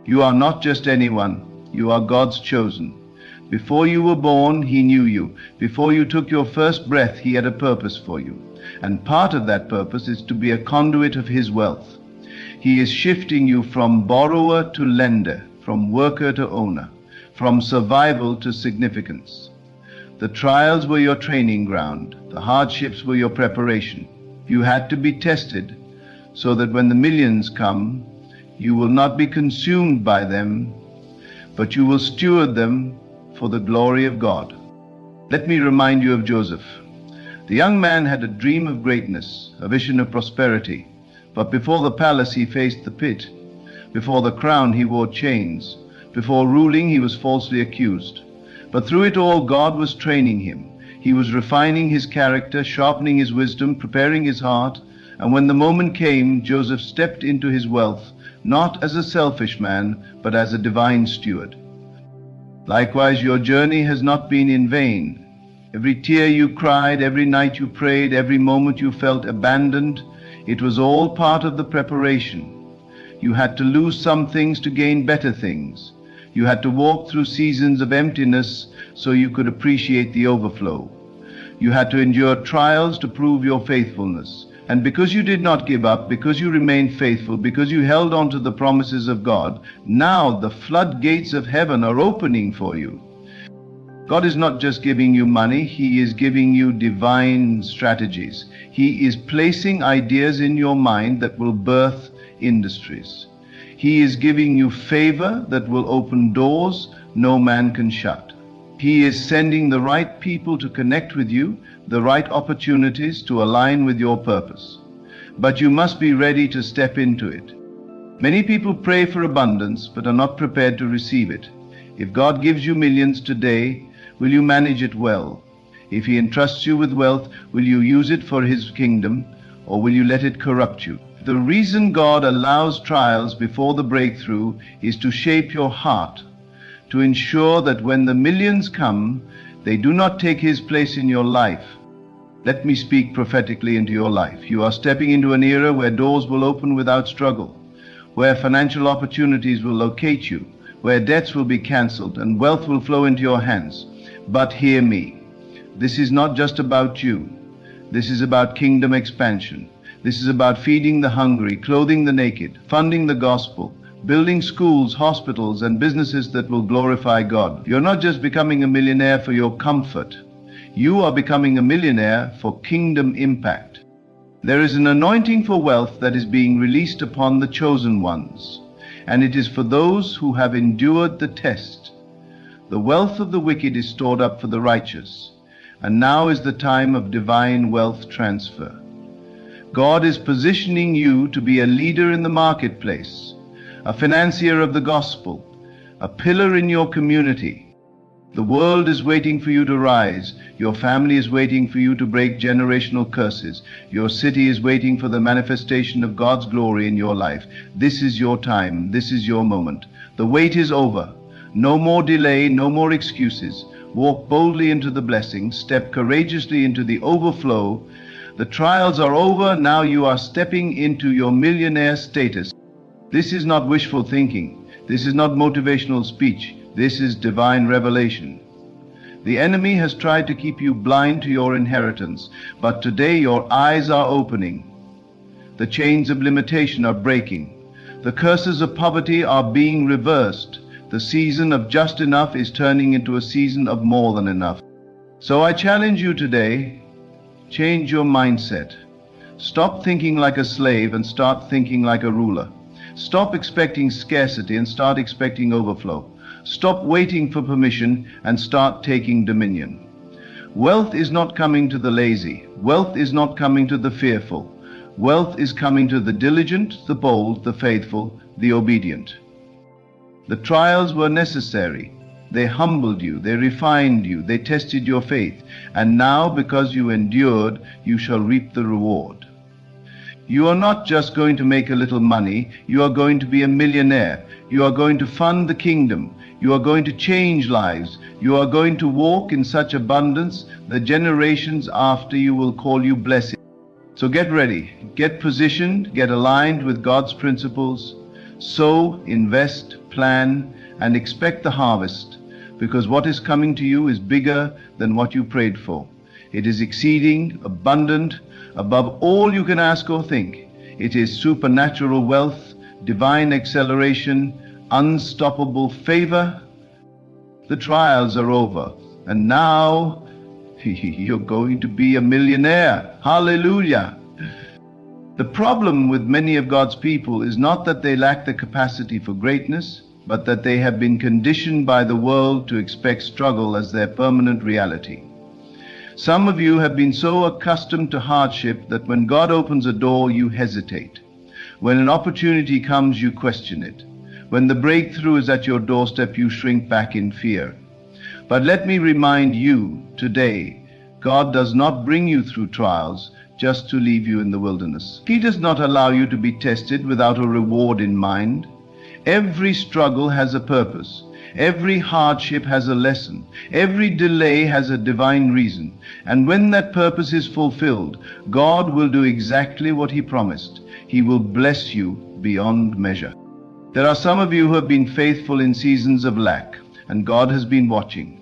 You are not just anyone, you are God's chosen. Before you were born, He knew you. Before you took your first breath, He had a purpose for you. And part of that purpose is to be a conduit of His wealth. He is shifting you from borrower to lender, from worker to owner, from survival to significance. The trials were your training ground. The hardships were your preparation. You had to be tested so that when the millions come, you will not be consumed by them, but you will steward them for the glory of God. Let me remind you of Joseph. The young man had a dream of greatness, a vision of prosperity, But before the palace he faced the pit. Before the crown he wore chains. Before ruling he was falsely accused. But through it all God was training him. He was refining his character, sharpening his wisdom, preparing his heart. And when the moment came, Joseph stepped into his wealth, not as a selfish man, but as a divine steward. Likewise, your journey has not been in vain. Every tear you cried, every night you prayed, every moment you felt abandoned, it was all part of the preparation. You had to lose some things to gain better things. You had to walk through seasons of emptiness so you could appreciate the overflow. You had to endure trials to prove your faithfulness. And because you did not give up, because you remained faithful, because you held on to the promises of God, now the floodgates of heaven are opening for you. God is not just giving you money, He is giving you divine strategies. He is placing ideas in your mind that will birth industries. He is giving you favor that will open doors no man can shut. He is sending the right people to connect with you, the right opportunities to align with your purpose. But you must be ready to step into it. Many people pray for abundance but are not prepared to receive it. If God gives you millions today, will you manage it well? If He entrusts you with wealth, will you use it for His kingdom, or will you let it corrupt you? The reason God allows trials before the breakthrough is to shape your heart, to ensure that when the millions come, they do not take His place in your life. Let me speak prophetically into your life. You are stepping into an era where doors will open without struggle, where financial opportunities will locate you, where debts will be cancelled and wealth will flow into your hands. But hear me. This is not just about you. This is about kingdom expansion. This is about feeding the hungry, clothing the naked, funding the gospel, building schools, hospitals, and businesses that will glorify God. You're not just becoming a millionaire for your comfort. You are becoming a millionaire for kingdom impact. There is an anointing for wealth that is being released upon the chosen ones, and it is for those who have endured the test. The wealth of the wicked is stored up for the righteous, and now is the time of divine wealth transfer. God is positioning you to be a leader in the marketplace, a financier of the gospel, a pillar in your community. The world is waiting for you to rise. Your family is waiting for you to break generational curses. Your city is waiting for the manifestation of God's glory in your life. This is your time. This is your moment. The wait is over. No more delay, no more excuses. Walk boldly into the blessing. Step courageously into the overflow. The trials are over. Now you are stepping into your millionaire status. This is not wishful thinking. This is not motivational speech. This is divine revelation. The enemy has tried to keep you blind to your inheritance, but today your eyes are opening. The chains of limitation are breaking. The curses of poverty are being reversed. The season of just enough is turning into a season of more than enough. So I challenge you today, change your mindset. Stop thinking like a slave and start thinking like a ruler. Stop expecting scarcity and start expecting overflow. Stop waiting for permission and start taking dominion. Wealth is not coming to the lazy. Wealth is not coming to the fearful. Wealth is coming to the diligent, the bold, the faithful, the obedient. The trials were necessary. They humbled you, they refined you, they tested your faith. And now, because you endured, you shall reap the reward. You are not just going to make a little money, you are going to be a millionaire. You are going to fund the kingdom. You are going to change lives. You are going to walk in such abundance that generations after you will call you blessed. So get ready, get positioned, get aligned with God's principles. Sow, invest, plan, and expect the harvest, because what is coming to you is bigger than what you prayed for. It is exceeding, abundant, above all you can ask or think. It is supernatural wealth, divine acceleration, unstoppable favor. The trials are over, and now you're going to be a millionaire. Hallelujah. The problem with many of God's people is not that they lack the capacity for greatness, but that they have been conditioned by the world to expect struggle as their permanent reality. Some of you have been so accustomed to hardship that when God opens a door, you hesitate. When an opportunity comes, you question it. When the breakthrough is at your doorstep, you shrink back in fear. But let me remind you today, God does not bring you through trials just to leave you in the wilderness. He does not allow you to be tested without a reward in mind. Every struggle has a purpose. Every hardship has a lesson. Every delay has a divine reason. And when that purpose is fulfilled, God will do exactly what He promised. He will bless you beyond measure. There are some of you who have been faithful in seasons of lack, and God has been watching.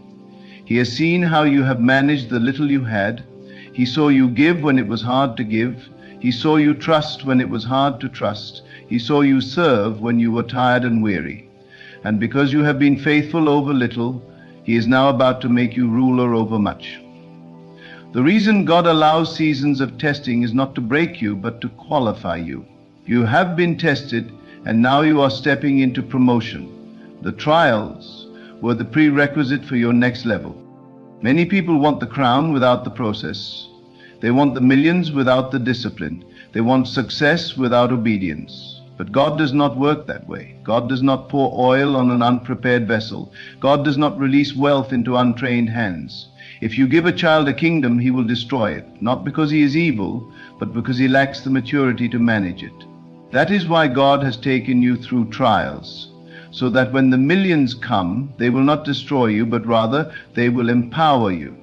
He has seen how you have managed the little you had. He saw you give when it was hard to give. He saw you trust when it was hard to trust. He saw you serve when you were tired and weary. And because you have been faithful over little, He is now about to make you ruler over much. The reason God allows seasons of testing is not to break you, but to qualify you. You have been tested, and now you are stepping into promotion. The trials were the prerequisite for your next level. Many people want the crown without the process. They want the millions without the discipline. They want success without obedience. But God does not work that way. God does not pour oil on an unprepared vessel. God does not release wealth into untrained hands. If you give a child a kingdom, he will destroy it, not because he is evil, but because he lacks the maturity to manage it. That is why God has taken you through trials, so that when the millions come, they will not destroy you, but rather they will empower you.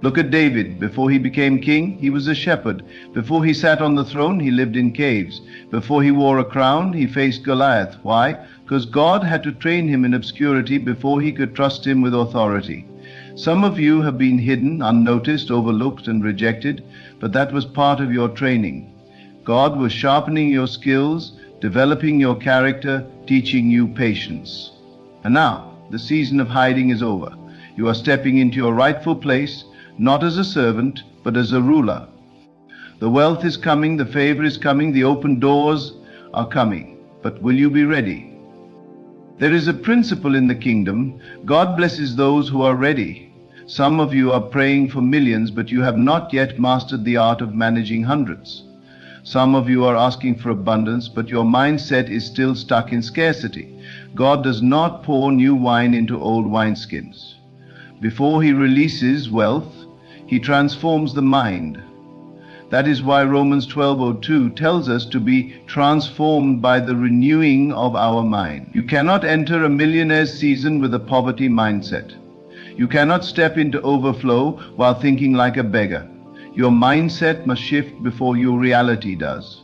Look at David. Before he became king, he was a shepherd. Before he sat on the throne, he lived in caves. Before he wore a crown, he faced Goliath. Why? Because God had to train him in obscurity before he could trust him with authority. Some of you have been hidden, unnoticed, overlooked, and rejected, but that was part of your training. God was sharpening your skills, developing your character, teaching you patience. And now, the season of hiding is over. You are stepping into your rightful place, not as a servant, but as a ruler. The wealth is coming, the favor is coming, the open doors are coming. But will you be ready? There is a principle in the kingdom. God blesses those who are ready. Some of you are praying for millions, but you have not yet mastered the art of managing hundreds. Some of you are asking for abundance, but your mindset is still stuck in scarcity. God does not pour new wine into old wineskins. Before He releases wealth, He transforms the mind. That is why Romans 12:02 tells us to be transformed by the renewing of our mind. You cannot enter a millionaire's season with a poverty mindset. You cannot step into overflow while thinking like a beggar. Your mindset must shift before your reality does.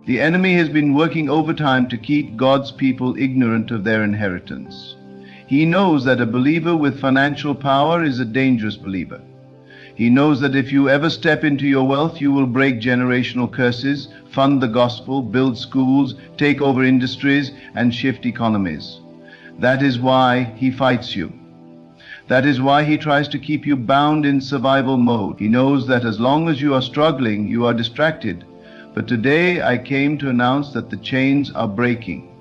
The enemy has been working overtime to keep God's people ignorant of their inheritance. He knows that a believer with financial power is a dangerous believer. He knows that if you ever step into your wealth, you will break generational curses, fund the gospel, build schools, take over industries, and shift economies. That is why he fights you. That is why he tries to keep you bound in survival mode. He knows that as long as you are struggling, you are distracted. But today I came to announce that the chains are breaking.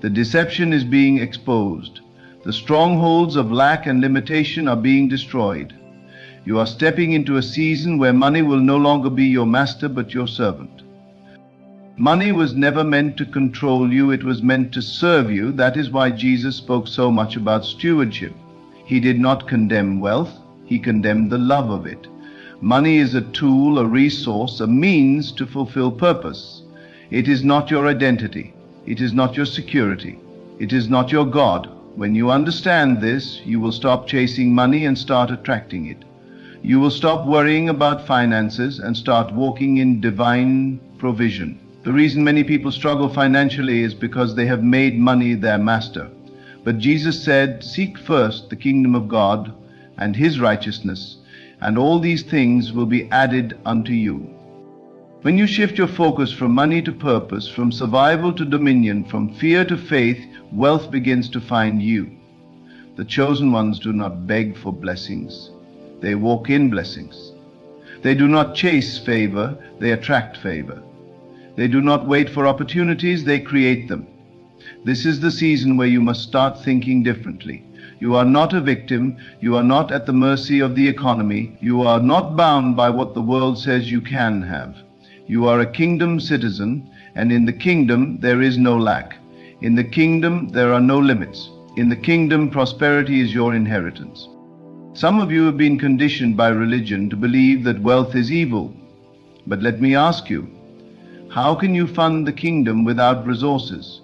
The deception is being exposed. The strongholds of lack and limitation are being destroyed. You are stepping into a season where money will no longer be your master but your servant. Money was never meant to control you, it was meant to serve you. That is why Jesus spoke so much about stewardship. He did not condemn wealth, He condemned the love of it. Money is a tool, a resource, a means to fulfill purpose. It is not your identity. It is not your security. It is not your God. When you understand this, you will stop chasing money and start attracting it. You will stop worrying about finances and start walking in divine provision. The reason many people struggle financially is because they have made money their master. But Jesus said, "Seek first the kingdom of God and His righteousness, and all these things will be added unto you." When you shift your focus from money to purpose, from survival to dominion, from fear to faith, wealth begins to find you. The chosen ones do not beg for blessings. They walk in blessings. They do not chase favor, they attract favor. They do not wait for opportunities, they create them. This is the season where you must start thinking differently. You are not a victim. You are not at the mercy of the economy. You are not bound by what the world says you can have. You are a kingdom citizen, and in the kingdom there is no lack. In the kingdom there are no limits. In the kingdom, prosperity is your inheritance. Some of you have been conditioned by religion to believe that wealth is evil. But let me ask you, how can you fund the kingdom without resources?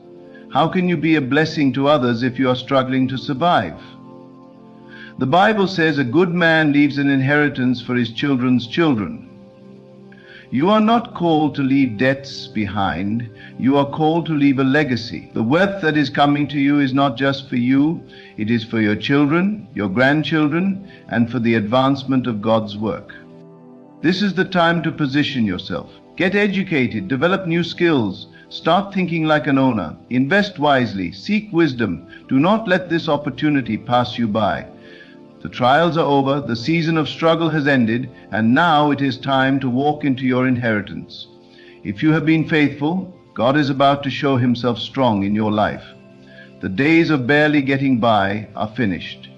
How can you be a blessing to others if you are struggling to survive? The Bible says a good man leaves an inheritance for his children's children. You are not called to leave debts behind. You are called to leave a legacy. The wealth that is coming to you is not just for you. It is for your children, your grandchildren, and for the advancement of God's work. This is the time to position yourself. Get educated, develop new skills, start thinking like an owner, invest wisely, seek wisdom. Do not let this opportunity pass you by. The trials are over, the season of struggle has ended, and now it is time to walk into your inheritance. If you have been faithful, God is about to show himself strong in your life. The days of barely getting by are finished.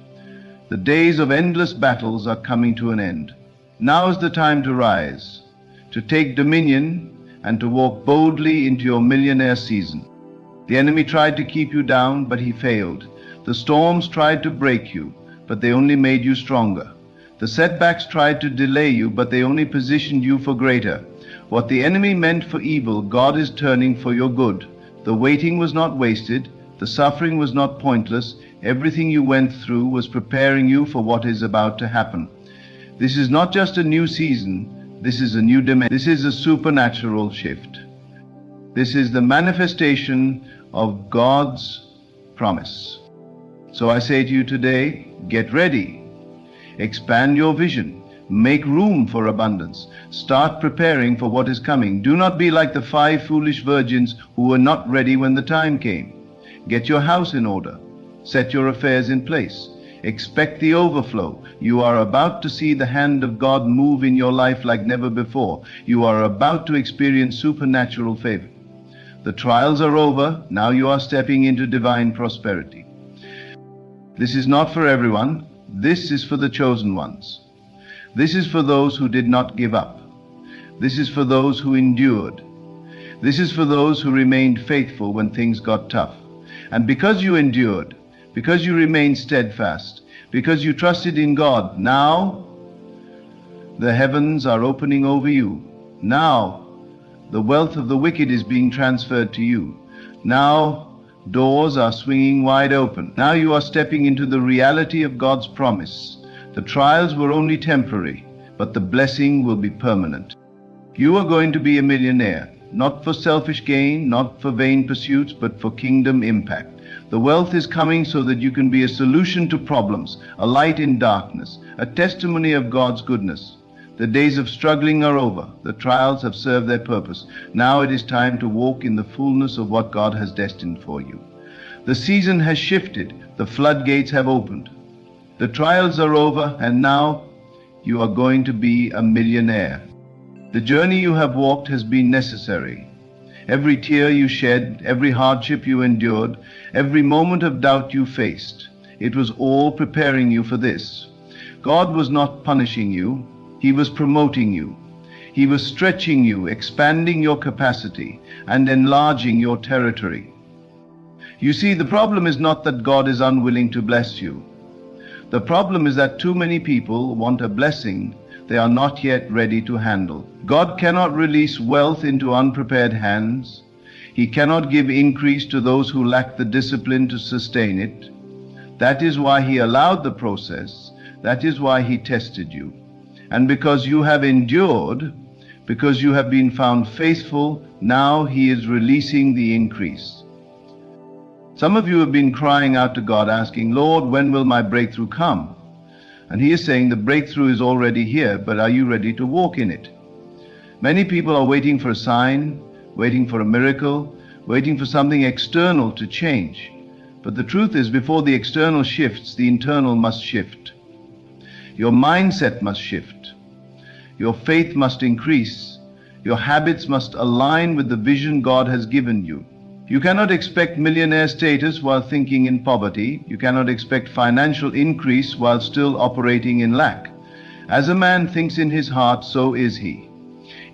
The days of endless battles are coming to an end. Now is the time to rise, to take dominion, and to walk boldly into your millionaire season. The enemy tried to keep you down, but he failed. The storms tried to break you, but they only made you stronger. The setbacks tried to delay you, but they only positioned you for greater. What the enemy meant for evil, God is turning for your good. The waiting was not wasted. The suffering was not pointless. Everything you went through was preparing you for what is about to happen. This is not just a new season. This is a new dimension. This is a supernatural shift. This is the manifestation of God's promise. So I say to you today, get ready. Expand your vision. Make room for abundance. Start preparing for what is coming. Do not be like the 5 foolish virgins who were not ready when the time came. Get your house in order. Set your affairs in place. Expect the overflow. You are about to see the hand of God move in your life like never before. You are about to experience supernatural favor. The trials are over. Now you are stepping into divine prosperity. This is not for everyone. This is for the chosen ones. This is for those who did not give up. This is for those who endured. This is for those who remained faithful when things got tough. And because you endured, because you remained steadfast, because you trusted in God, now the heavens are opening over you. Now the wealth of the wicked is being transferred to you. Now doors are swinging wide open. Now you are stepping into the reality of God's promise. The trials were only temporary, but the blessing will be permanent. You are going to be a millionaire, not for selfish gain, not for vain pursuits, but for kingdom impact. The wealth is coming so that you can be a solution to problems, a light in darkness, a testimony of God's goodness. The days of struggling are over. The trials have served their purpose. Now it is time to walk in the fullness of what God has destined for you. The season has shifted. The floodgates have opened. The trials are over, and now you are going to be a millionaire. The journey you have walked has been necessary. Every tear you shed, every hardship you endured, every moment of doubt you faced, it was all preparing you for this. God was not punishing you. He was promoting you. He was stretching you, expanding your capacity, and enlarging your territory. You see, the problem is not that God is unwilling to bless you. The problem is that too many people want a blessing they are not yet ready to handle. God cannot release wealth into unprepared hands. He cannot give increase to those who lack the discipline to sustain it. That is why He allowed the process. That is why He tested you. And because you have endured, because you have been found faithful, now He is releasing the increase. Some of you have been crying out to God, asking, Lord, when will my breakthrough come? And He is saying the breakthrough is already here, but are you ready to walk in it? Many people are waiting for a sign, waiting for a miracle, waiting for something external to change. But the truth is, before the external shifts, the internal must shift. Your mindset must shift. Your faith must increase. Your habits must align with the vision God has given you. You cannot expect millionaire status while thinking in poverty. You cannot expect financial increase while still operating in lack. As a man thinks in his heart, so is he.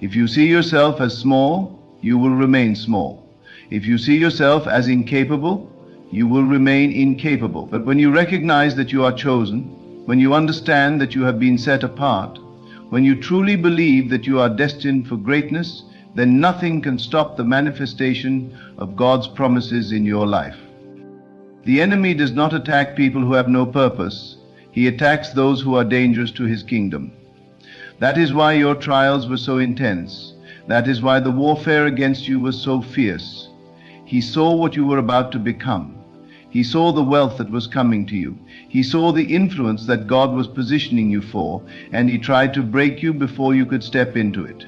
If you see yourself as small, you will remain small. If you see yourself as incapable, you will remain incapable. But when you recognize that you are chosen, when you understand that you have been set apart, when you truly believe that you are destined for greatness, then nothing can stop the manifestation of God's promises in your life. The enemy does not attack people who have no purpose. He attacks those who are dangerous to his kingdom. That is why your trials were so intense. That is why the warfare against you was so fierce. He saw what you were about to become. He saw the wealth that was coming to you. He saw the influence that God was positioning you for, and he tried to break you before you could step into it.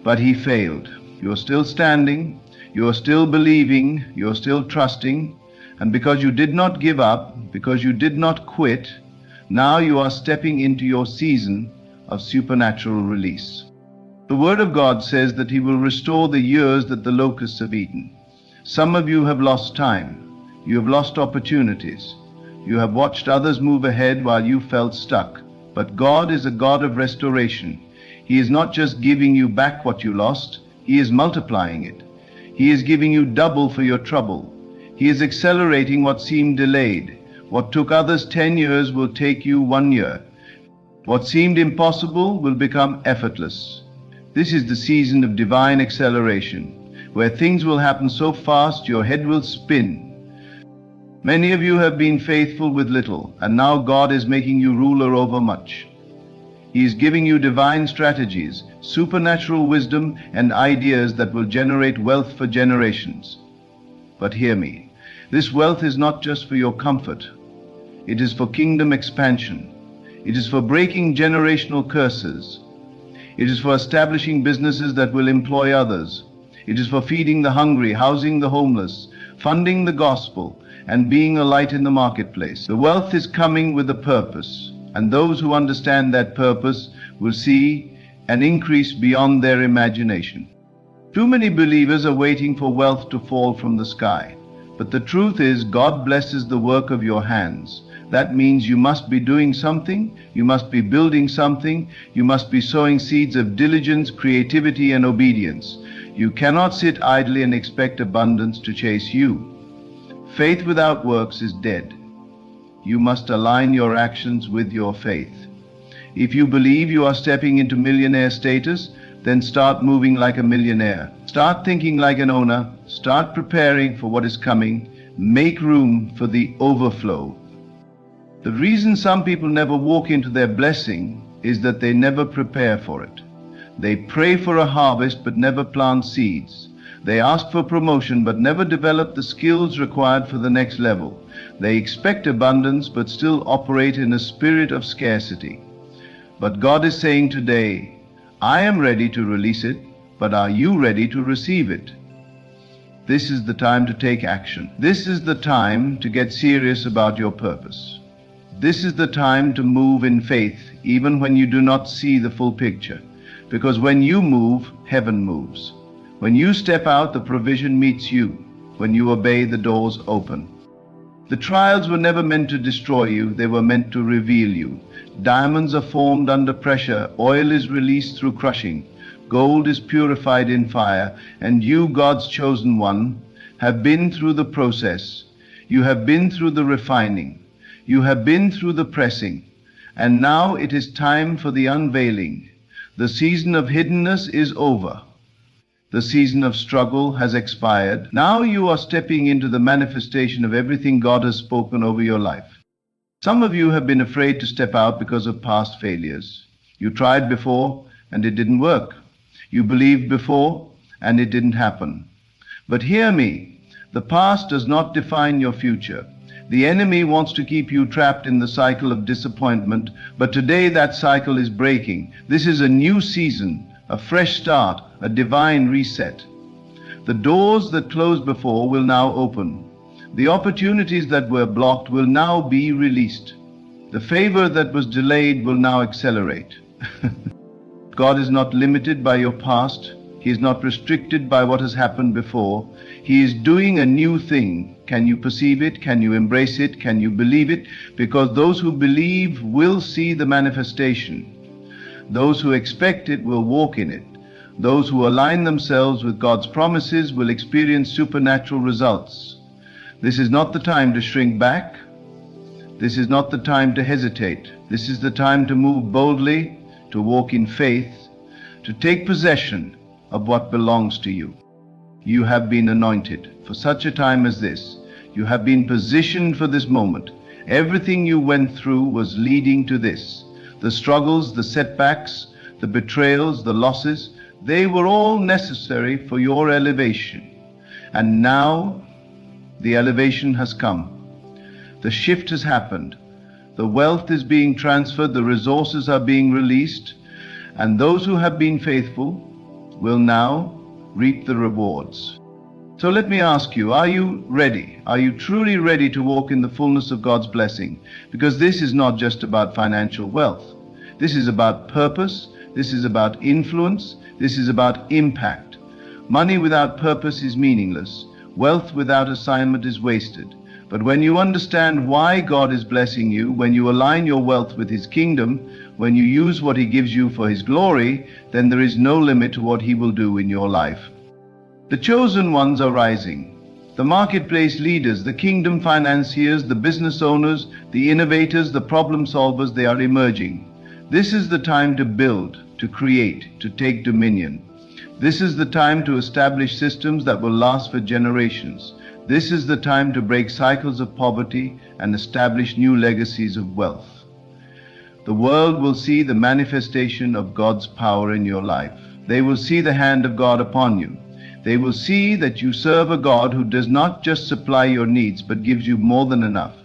But he failed. You are still standing, you are still believing, you are still trusting, and because you did not give up, because you did not quit, now you are stepping into your season of supernatural release. The Word of God says that he will restore the years that the locusts have eaten. Some of you have lost time. You have lost opportunities. You have watched others move ahead while you felt stuck. But God is a God of restoration. He is not just giving you back what you lost, he is multiplying it. He is giving you double for your trouble. He is accelerating what seemed delayed. What took others 10 years will take you 1 year. What seemed impossible will become effortless. This is the season of divine acceleration, where things will happen so fast your head will spin. Many of you have been faithful with little, and now God is making you ruler over much. He is giving you divine strategies, supernatural wisdom, and ideas that will generate wealth for generations. But hear me, this wealth is not just for your comfort. It is for kingdom expansion. It is for breaking generational curses. It is for establishing businesses that will employ others. It is for feeding the hungry, housing the homeless, funding the gospel, and being a light in the marketplace. The wealth is coming with a purpose, and those who understand that purpose will see an increase beyond their imagination. Too many believers are waiting for wealth to fall from the sky. But the truth is, God blesses the work of your hands. That means you must be doing something, you must be building something, you must be sowing seeds of diligence, creativity, and obedience. You cannot sit idly and expect abundance to chase you. Faith without works is dead. You must align your actions with your faith. If you believe you are stepping into millionaire status, then start moving like a millionaire. Start thinking like an owner. Start preparing for what is coming. Make room for the overflow. The reason some people never walk into their blessing is that they never prepare for it. They pray for a harvest but never plant seeds. They ask for promotion but never develop the skills required for the next level. They expect abundance but still operate in a spirit of scarcity. But God is saying today, I am ready to release it, but are you ready to receive it? This is the time to take action. This is the time to get serious about your purpose. This is the time to move in faith, even when you do not see the full picture. Because when you move, heaven moves. When you step out, the provision meets you. When you obey, the doors open. The trials were never meant to destroy you, they were meant to reveal you. Diamonds are formed under pressure, oil is released through crushing, gold is purified in fire, and you, God's chosen one, have been through the process. You have been through the refining. You have been through the pressing. And now it is time for the unveiling. The season of hiddenness is over. The season of struggle has expired. Now you are stepping into the manifestation of everything God has spoken over your life. Some of you have been afraid to step out because of past failures. You tried before and it didn't work. You believed before and it didn't happen. But hear me, the past does not define your future. The enemy wants to keep you trapped in the cycle of disappointment, but today that cycle is breaking. This is a new season, a fresh start, a divine reset. The doors that closed before will now open. The opportunities that were blocked will now be released. The favor that was delayed will now accelerate. God is not limited by your past. He is not restricted by what has happened before. He is doing a new thing. Can you perceive it? Can you embrace it? Can you believe it? Because those who believe will see the manifestation. Those who expect it will walk in it. Those who align themselves with God's promises will experience supernatural results. This is not the time to shrink back. This is not the time to hesitate. This is the time to move boldly, to walk in faith, to take possession of what belongs to you. You have been anointed for such a time as this. You have been positioned for this moment. Everything you went through was leading to this. The struggles, the setbacks, the betrayals, the losses, they were all necessary for your elevation. And now the elevation has come. The shift has happened. The wealth is being transferred, the resources are being released, and those who have been faithful will now reap the rewards. So let me ask you, are you ready? Are you truly ready to walk in the fullness of God's blessing? Because this is not just about financial wealth. This is about purpose. This is about influence. This is about impact. Money without purpose is meaningless. Wealth without assignment is wasted. But when you understand why God is blessing you, when you align your wealth with His kingdom, when you use what He gives you for His glory, then there is no limit to what He will do in your life. The chosen ones are rising. The marketplace leaders, the kingdom financiers, the business owners, the innovators, the problem solvers, they are emerging. This is the time to build, to create, to take dominion. This is the time to establish systems that will last for generations. This is the time to break cycles of poverty and establish new legacies of wealth. The world will see the manifestation of God's power in your life. They will see the hand of God upon you. They will see that you serve a God who does not just supply your needs, but gives you more than enough.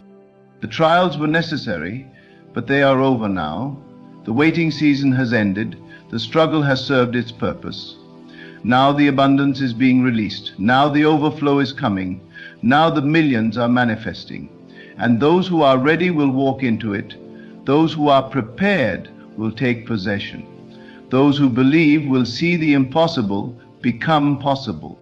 The trials were necessary, but they are over now. The waiting season has ended. The struggle has served its purpose. Now the abundance is being released. Now the overflow is coming. Now the millions are manifesting. And those who are ready will walk into it. Those who are prepared will take possession. Those who believe will see the impossible become possible.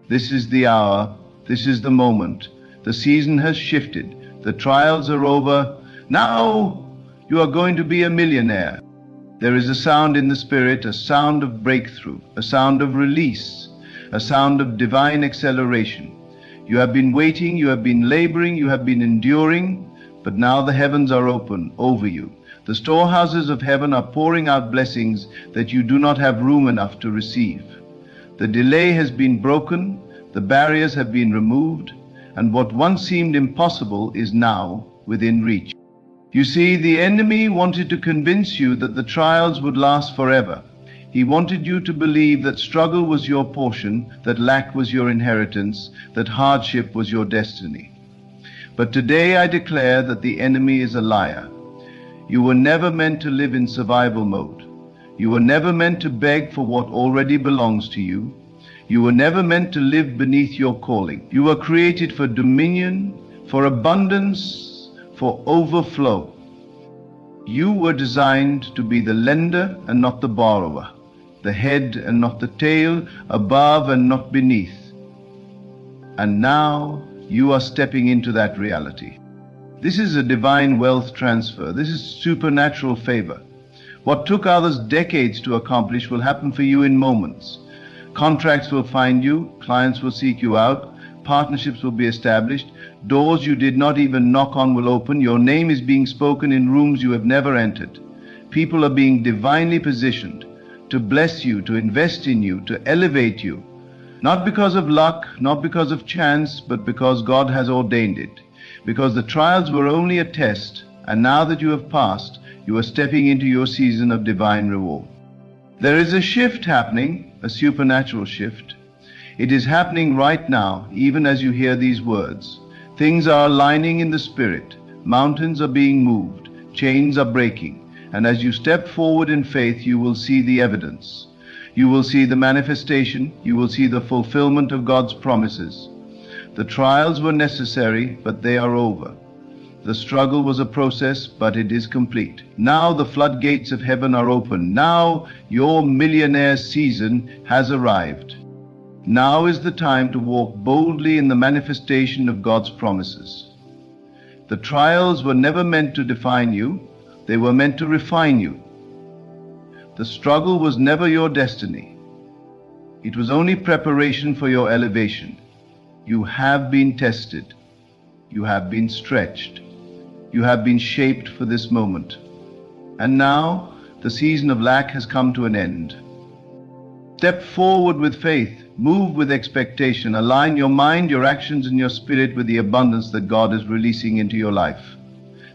This is the hour. This is the moment. The season has shifted. The trials are over. Now you are going to be a millionaire. There is a sound in the spirit, a sound of breakthrough, a sound of release, a sound of divine acceleration. You have been waiting, you have been laboring, you have been enduring, but now the heavens are open over you. The storehouses of heaven are pouring out blessings that you do not have room enough to receive. The delay has been broken, the barriers have been removed, and what once seemed impossible is now within reach. You see, the enemy wanted to convince you that the trials would last forever. He wanted you to believe that struggle was your portion, that lack was your inheritance, that hardship was your destiny. But today I declare that the enemy is a liar. You were never meant to live in survival mode. You were never meant to beg for what already belongs to you. You were never meant to live beneath your calling. You were created for dominion, for abundance, for overflow. You were designed to be the lender and not the borrower, the head and not the tail, above and not beneath. And now you are stepping into that reality. This is a divine wealth transfer. This is supernatural favor. What took others decades to accomplish will happen for you in moments. Contracts will find you, clients will seek you out, partnerships will be established, doors you did not even knock on will open, your name is being spoken in rooms you have never entered. People are being divinely positioned to bless you, to invest in you, to elevate you, not because of luck, not because of chance, but because God has ordained it. Because the trials were only a test, and now that you have passed, you are stepping into your season of divine reward. There is a shift happening, a supernatural shift. It is happening right now, even as you hear these words. Things are aligning in the spirit. Mountains are being moved. Chains are breaking. And as you step forward in faith, you will see the evidence. You will see the manifestation. You will see the fulfillment of God's promises. The trials were necessary, but they are over. The struggle was a process, but it is complete. Now the floodgates of heaven are open. Now your millionaire season has arrived. Now is the time to walk boldly in the manifestation of God's promises. The trials were never meant to define you. They were meant to refine you. The struggle was never your destiny. It was only preparation for your elevation. You have been tested. You have been stretched. You have been shaped for this moment. And now the season of lack has come to an end. Step forward with faith. Move with expectation. Align your mind, your actions, and your spirit with the abundance that God is releasing into your life.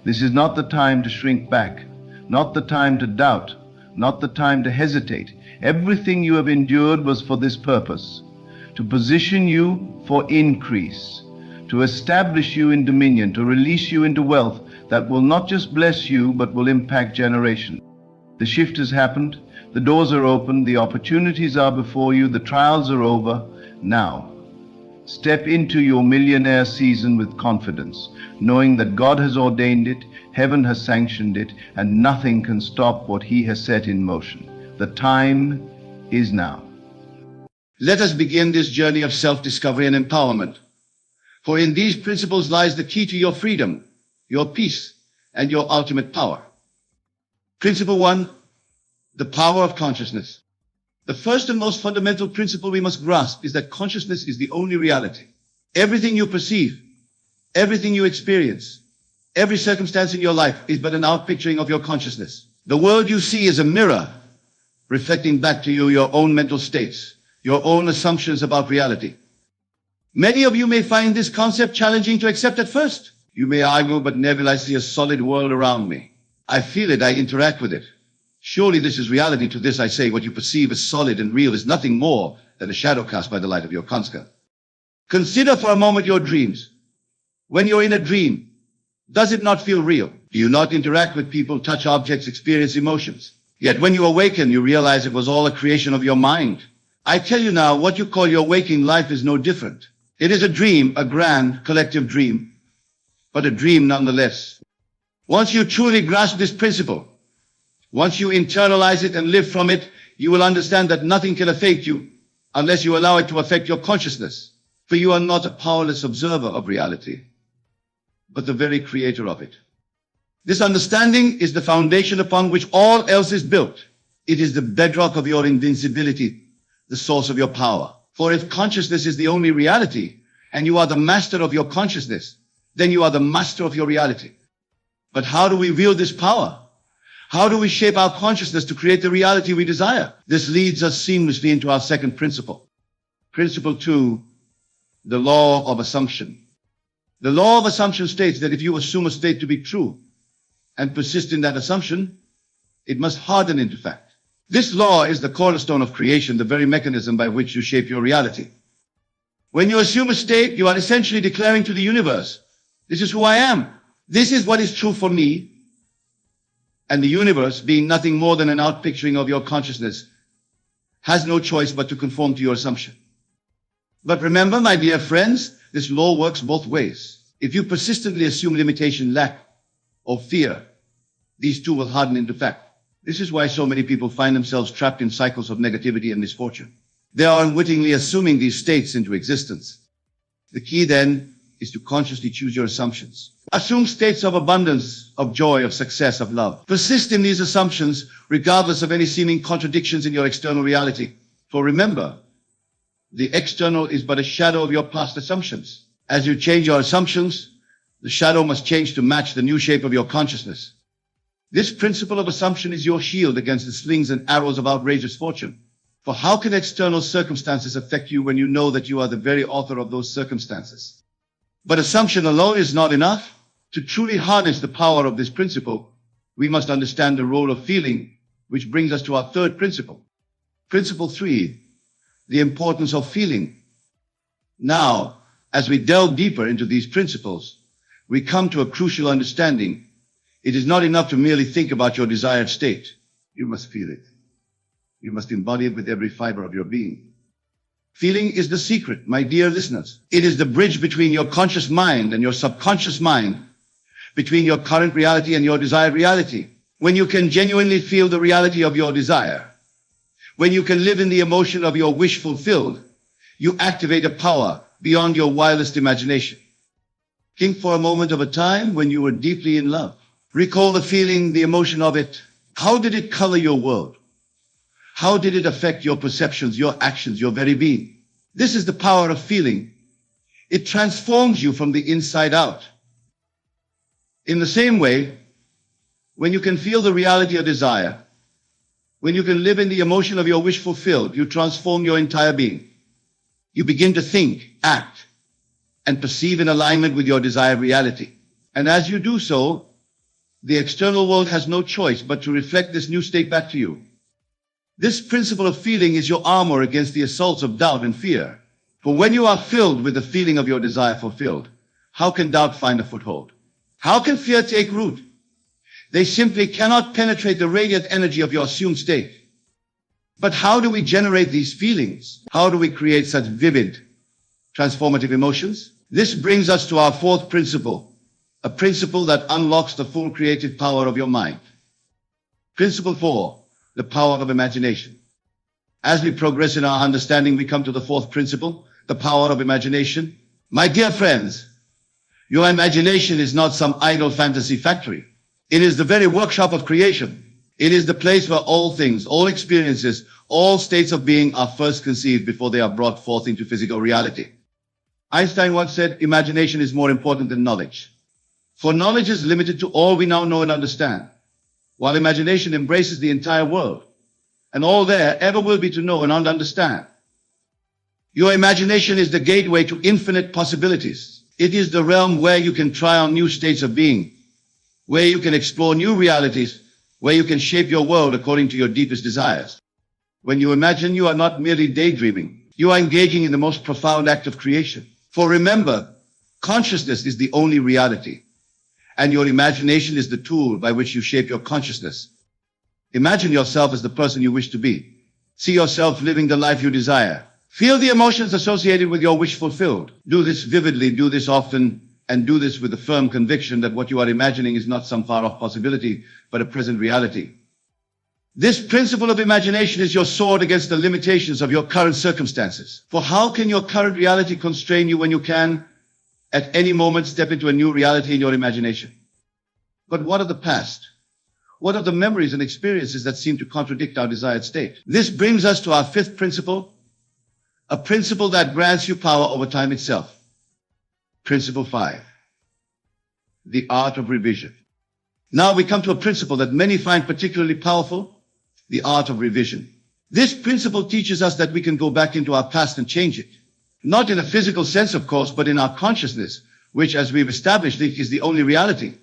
This is not the time to shrink back, not the time to doubt, not the time to hesitate. Everything you have endured was for this purpose, to position you for increase, to establish you in dominion, to release you into wealth that will not just bless you, but will impact generations. The shift has happened. The doors are open. The opportunities are before you. The trials are over. Now, step into your millionaire season with confidence, knowing that God has ordained it, heaven has sanctioned it, and nothing can stop what He has set in motion. The time is now. Let us begin this journey of self-discovery and empowerment. For in these principles lies the key to your freedom, your peace, and your ultimate power. Principle 1, the power of consciousness. The first and most fundamental principle we must grasp is that consciousness is the only reality. Everything you perceive, everything you experience, every circumstance in your life is but an outpicturing of your consciousness. The world you see is a mirror reflecting back to you your own mental states, your own assumptions about reality. Many of you may find this concept challenging to accept at first. You may argue, but Neville, I see a solid world around me. I feel it, I interact with it. Surely this is reality. To this I say, what you perceive as solid and real is nothing more than a shadow cast by the light of your conscience. Consider for a moment your dreams. When you're in a dream, does it not feel real? Do you not interact with people, touch objects, experience emotions? Yet when you awaken, you realize it was all a creation of your mind. I tell you now, what you call your waking life is no different. It is a dream, a grand collective dream, but a dream nonetheless. Once you truly grasp this principle, once you internalize it and live from it, you will understand that nothing can affect you unless you allow it to affect your consciousness. For you are not a powerless observer of reality, but the very creator of it. This understanding is the foundation upon which all else is built. It is the bedrock of your invincibility, the source of your power. For if consciousness is the only reality, and you are the master of your consciousness, then you are the master of your reality. But how do we wield this power? How do we shape our consciousness to create the reality we desire? This leads us seamlessly into our second principle. Principle 2, the law of assumption. The law of assumption states that if you assume a state to be true and persist in that assumption, it must harden into fact. This law is the cornerstone of creation, the very mechanism by which you shape your reality. When you assume a state, you are essentially declaring to the universe, this is who I am. This is what is true for me. And the universe, being nothing more than an outpicturing of your consciousness, has no choice but to conform to your assumption. But remember, my dear friends, this law works both ways. If you persistently assume limitation, lack, or fear, these two will harden into fact. This is why so many people find themselves trapped in cycles of negativity and misfortune. They are unwittingly assuming these states into existence. The key then is to consciously choose your assumptions. Assume states of abundance, of joy, of success, of love. Persist in these assumptions regardless of any seeming contradictions in your external reality. For remember, the external is but a shadow of your past assumptions. As you change your assumptions, the shadow must change to match the new shape of your consciousness. This principle of assumption is your shield against the slings and arrows of outrageous fortune. For how can external circumstances affect you when you know that you are the very author of those circumstances? But assumption alone is not enough. To truly harness the power of this principle, we must understand the role of feeling, which brings us to our third principle. Principle 3, the importance of feeling. Now, as we delve deeper into these principles, we come to a crucial understanding. It is not enough to merely think about your desired state. You must feel it. You must embody it with every fiber of your being. Feeling is the secret, my dear listeners. It is the bridge between your conscious mind and your subconscious mind, between your current reality and your desired reality. When you can genuinely feel the reality of your desire, when you can live in the emotion of your wish fulfilled, you activate a power beyond your wildest imagination. Think for a moment of a time when you were deeply in love. Recall the feeling, the emotion of it. How did it color your world? How did it affect your perceptions, your actions, your very being? This is the power of feeling. It transforms you from the inside out. In the same way, when you can feel the reality of desire, when you can live in the emotion of your wish fulfilled, you transform your entire being. You begin to think, act, and perceive in alignment with your desired reality. And as you do so, the external world has no choice but to reflect this new state back to you. This principle of feeling is your armor against the assaults of doubt and fear. For when you are filled with the feeling of your desire fulfilled, how can doubt find a foothold? How can fear take root? They simply cannot penetrate the radiant energy of your assumed state. But how do we generate these feelings? How do we create such vivid, transformative emotions? This brings us to our fourth principle, a principle that unlocks the full creative power of your mind. Principle 4, the power of imagination. As we progress in our understanding, we come to the fourth principle, the power of imagination. My dear friends, your imagination is not some idle fantasy factory. It is the very workshop of creation. It is the place where all things, all experiences, all states of being are first conceived before they are brought forth into physical reality. Einstein once said, imagination is more important than knowledge. For knowledge is limited to all we now know and understand, while imagination embraces the entire world, and all there ever will be to know and understand. Your imagination is the gateway to infinite possibilities. It is the realm where you can try on new states of being, where you can explore new realities, where you can shape your world according to your deepest desires. When you imagine, you are not merely daydreaming. You are engaging in the most profound act of creation. For remember, consciousness is the only reality, and your imagination is the tool by which you shape your consciousness. Imagine yourself as the person you wish to be. See yourself living the life you desire. Feel the emotions associated with your wish fulfilled. Do this vividly, do this often, and do this with a firm conviction that what you are imagining is not some far-off possibility, but a present reality. This principle of imagination is your sword against the limitations of your current circumstances. For how can your current reality constrain you when you can, at any moment, step into a new reality in your imagination? But what of the past? What of the memories and experiences that seem to contradict our desired state? This brings us to our fifth principle, a principle that grants you power over time itself. Principle 5, the art of revision. Now we come to a principle that many find particularly powerful, the art of revision. This principle teaches us that we can go back into our past and change it. Not in a physical sense, of course, but in our consciousness, which, as we've established, is the only reality.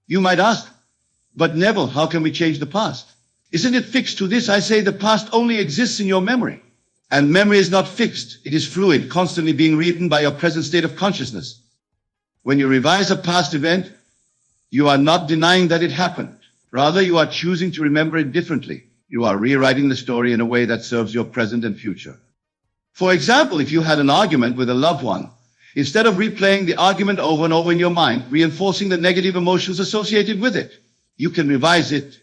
You might ask, but Neville, how can we change the past? Isn't it fixed? To this I say the past only exists in your memory. And memory is not fixed. It is fluid, constantly being rewritten by your present state of consciousness. When you revise a past event, you are not denying that it happened. Rather, you are choosing to remember it differently. You are rewriting the story in a way that serves your present and future. For example, if you had an argument with a loved one, instead of replaying the argument over and over in your mind, reinforcing the negative emotions associated with it, you can revise it.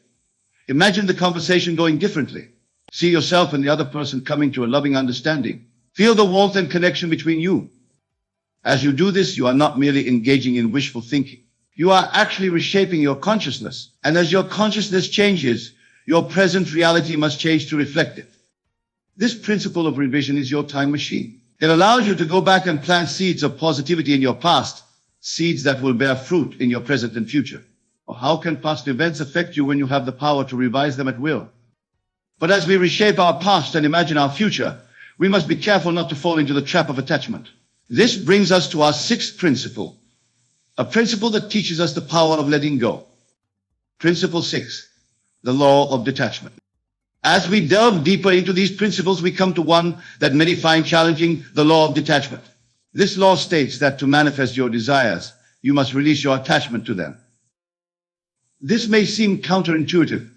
Imagine the conversation going differently. See yourself and the other person coming to a loving understanding. Feel the warmth and connection between you. As you do this, you are not merely engaging in wishful thinking. You are actually reshaping your consciousness. And as your consciousness changes, your present reality must change to reflect it. This principle of revision is your time machine. It allows you to go back and plant seeds of positivity in your past, seeds that will bear fruit in your present and future. Or how can past events affect you when you have the power to revise them at will? But as we reshape our past and imagine our future, we must be careful not to fall into the trap of attachment. This brings us to our sixth principle, a principle that teaches us the power of letting go. Principle 6, the law of detachment. As we delve deeper into these principles, we come to one that many find challenging, the law of detachment. This law states that to manifest your desires, you must release your attachment to them. This may seem counterintuitive.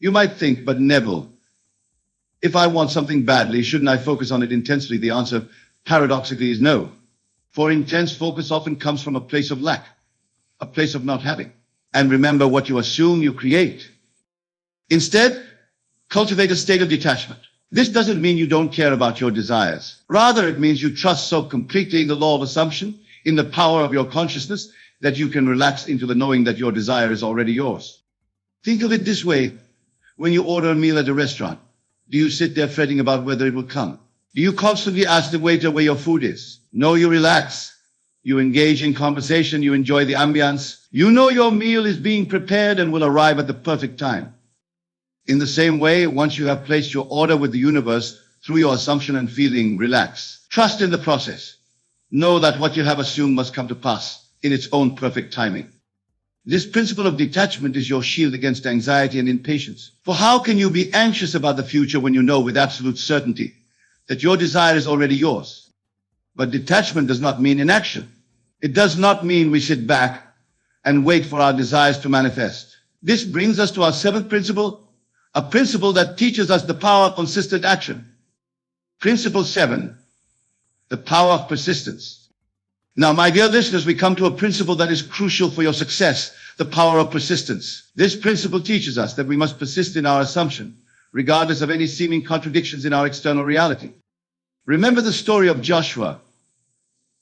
You might think, but Neville, if I want something badly, shouldn't I focus on it intensely? The answer, paradoxically, is no. For intense focus often comes from a place of lack, a place of not having. And remember, what you assume, you create. Instead, cultivate a state of detachment. This doesn't mean you don't care about your desires. Rather, it means you trust so completely in the law of assumption, in the power of your consciousness, that you can relax into the knowing that your desire is already yours. Think of it this way. When you order a meal at a restaurant, do you sit there fretting about whether it will come? Do you constantly ask the waiter where your food is? No, you relax. You engage in conversation. You enjoy the ambience. You know your meal is being prepared and will arrive at the perfect time. In the same way, once you have placed your order with the universe through your assumption and feeling, relax. Trust in the process. Know that what you have assumed must come to pass in its own perfect timing. This principle of detachment is your shield against anxiety and impatience. For how can you be anxious about the future when you know with absolute certainty that your desire is already yours? But detachment does not mean inaction. It does not mean we sit back and wait for our desires to manifest. This brings us to our seventh principle, a principle that teaches us the power of consistent action. Principle 7, the power of persistence. Now, my dear listeners, we come to a principle that is crucial for your success, the power of persistence. This principle teaches us that we must persist in our assumption, regardless of any seeming contradictions in our external reality. Remember the story of Joshua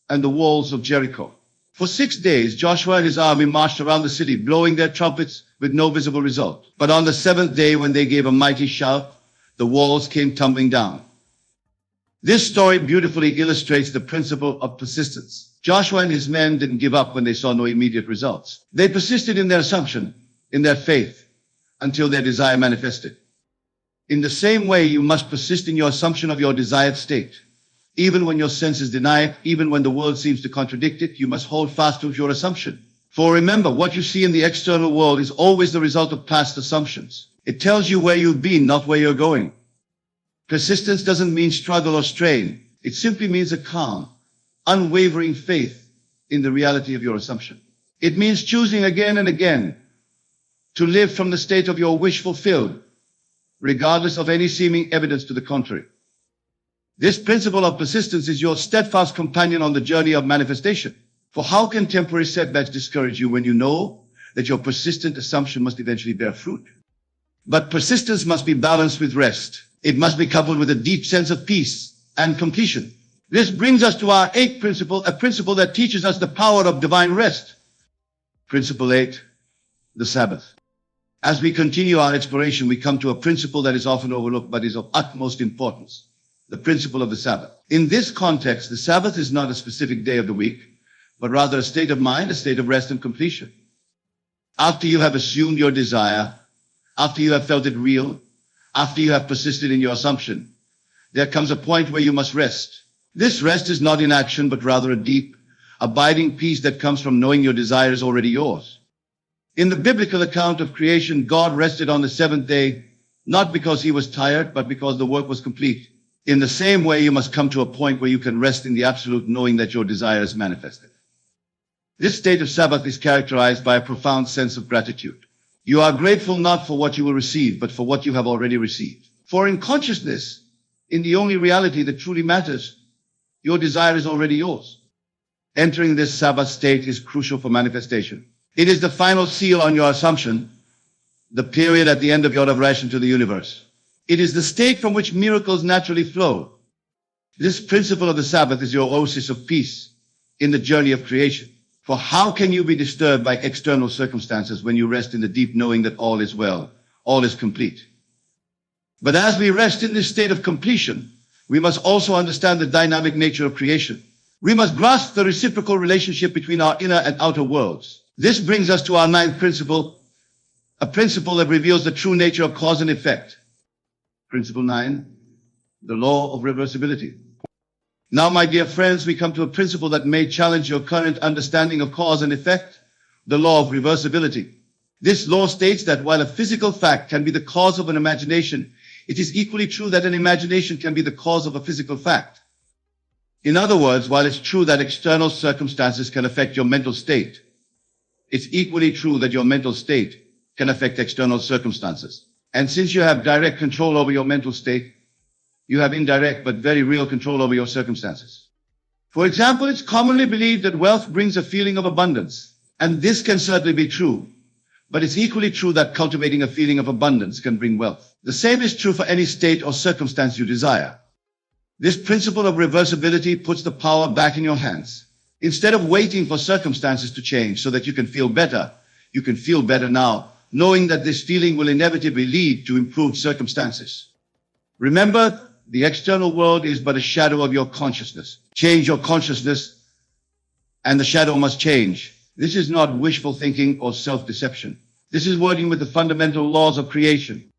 and the walls of Jericho. For 6 days, Joshua and his army marched around the city, blowing their trumpets with no visible result. But on the 7th day, when they gave a mighty shout, the walls came tumbling down. This story beautifully illustrates the principle of persistence. Joshua and his men didn't give up when they saw no immediate results. They persisted in their assumption, in their faith, until their desire manifested. In the same way, you must persist in your assumption of your desired state. Even when your senses deny it, even when the world seems to contradict it, you must hold fast to your assumption. For remember, what you see in the external world is always the result of past assumptions. It tells you where you've been, not where you're going. Persistence doesn't mean struggle or strain. It simply means a calm, unwavering faith in the reality of your assumption. It means choosing again and again to live from the state of your wish fulfilled, regardless of any seeming evidence to the contrary. This principle of persistence is your steadfast companion on the journey of manifestation. For how can temporary setbacks discourage you when you know that your persistent assumption must eventually bear fruit? But persistence must be balanced with rest. It must be coupled with a deep sense of peace and completion. This brings us to our 8th principle, a principle that teaches us the power of divine rest. Principle 8, the Sabbath. As we continue our exploration, we come to a principle that is often overlooked but is of utmost importance, the principle of the Sabbath. In this context, the Sabbath is not a specific day of the week, but rather a state of mind, a state of rest and completion. After you have assumed your desire, after you have felt it real, after you have persisted in your assumption, there comes a point where you must rest. This rest is not inaction, but rather a deep, abiding peace that comes from knowing your desire is already yours. In the biblical account of creation, God rested on the 7th day, not because he was tired, but because the work was complete. In the same way, you must come to a point where you can rest in the absolute knowing that your desire is manifested. This state of Sabbath is characterized by a profound sense of gratitude. You are grateful not for what you will receive, but for what you have already received. For in consciousness, in the only reality that truly matters, your desire is already yours. Entering this Sabbath state is crucial for manifestation. It is the final seal on your assumption, the period at the end of your relation to the universe. It is the state from which miracles naturally flow. This principle of the Sabbath is your oasis of peace in the journey of creation. For how can you be disturbed by external circumstances when you rest in the deep knowing that all is well, all is complete? But as we rest in this state of completion, we must also understand the dynamic nature of creation. We must grasp the reciprocal relationship between our inner and outer worlds. This brings us to our 9th principle, a principle that reveals the true nature of cause and effect. Principle 9, the law of reversibility. Now, my dear friends, we come to a principle that may challenge your current understanding of cause and effect, the law of reversibility. This law states that while a physical fact can be the cause of an imagination, it is equally true that an imagination can be the cause of a physical fact. In other words, while it's true that external circumstances can affect your mental state, it's equally true that your mental state can affect external circumstances. And since you have direct control over your mental state, you have indirect but very real control over your circumstances. For example, it's commonly believed that wealth brings a feeling of abundance. And this can certainly be true. But it's equally true that cultivating a feeling of abundance can bring wealth. The same is true for any state or circumstance you desire. This principle of reversibility puts the power back in your hands. Instead of waiting for circumstances to change so that you can feel better now knowing that this feeling will inevitably lead to improved circumstances. Remember, the external world is but a shadow of your consciousness. Change your consciousness, and the shadow must change. This is not wishful thinking or self-deception. This is working with the fundamental laws of creation.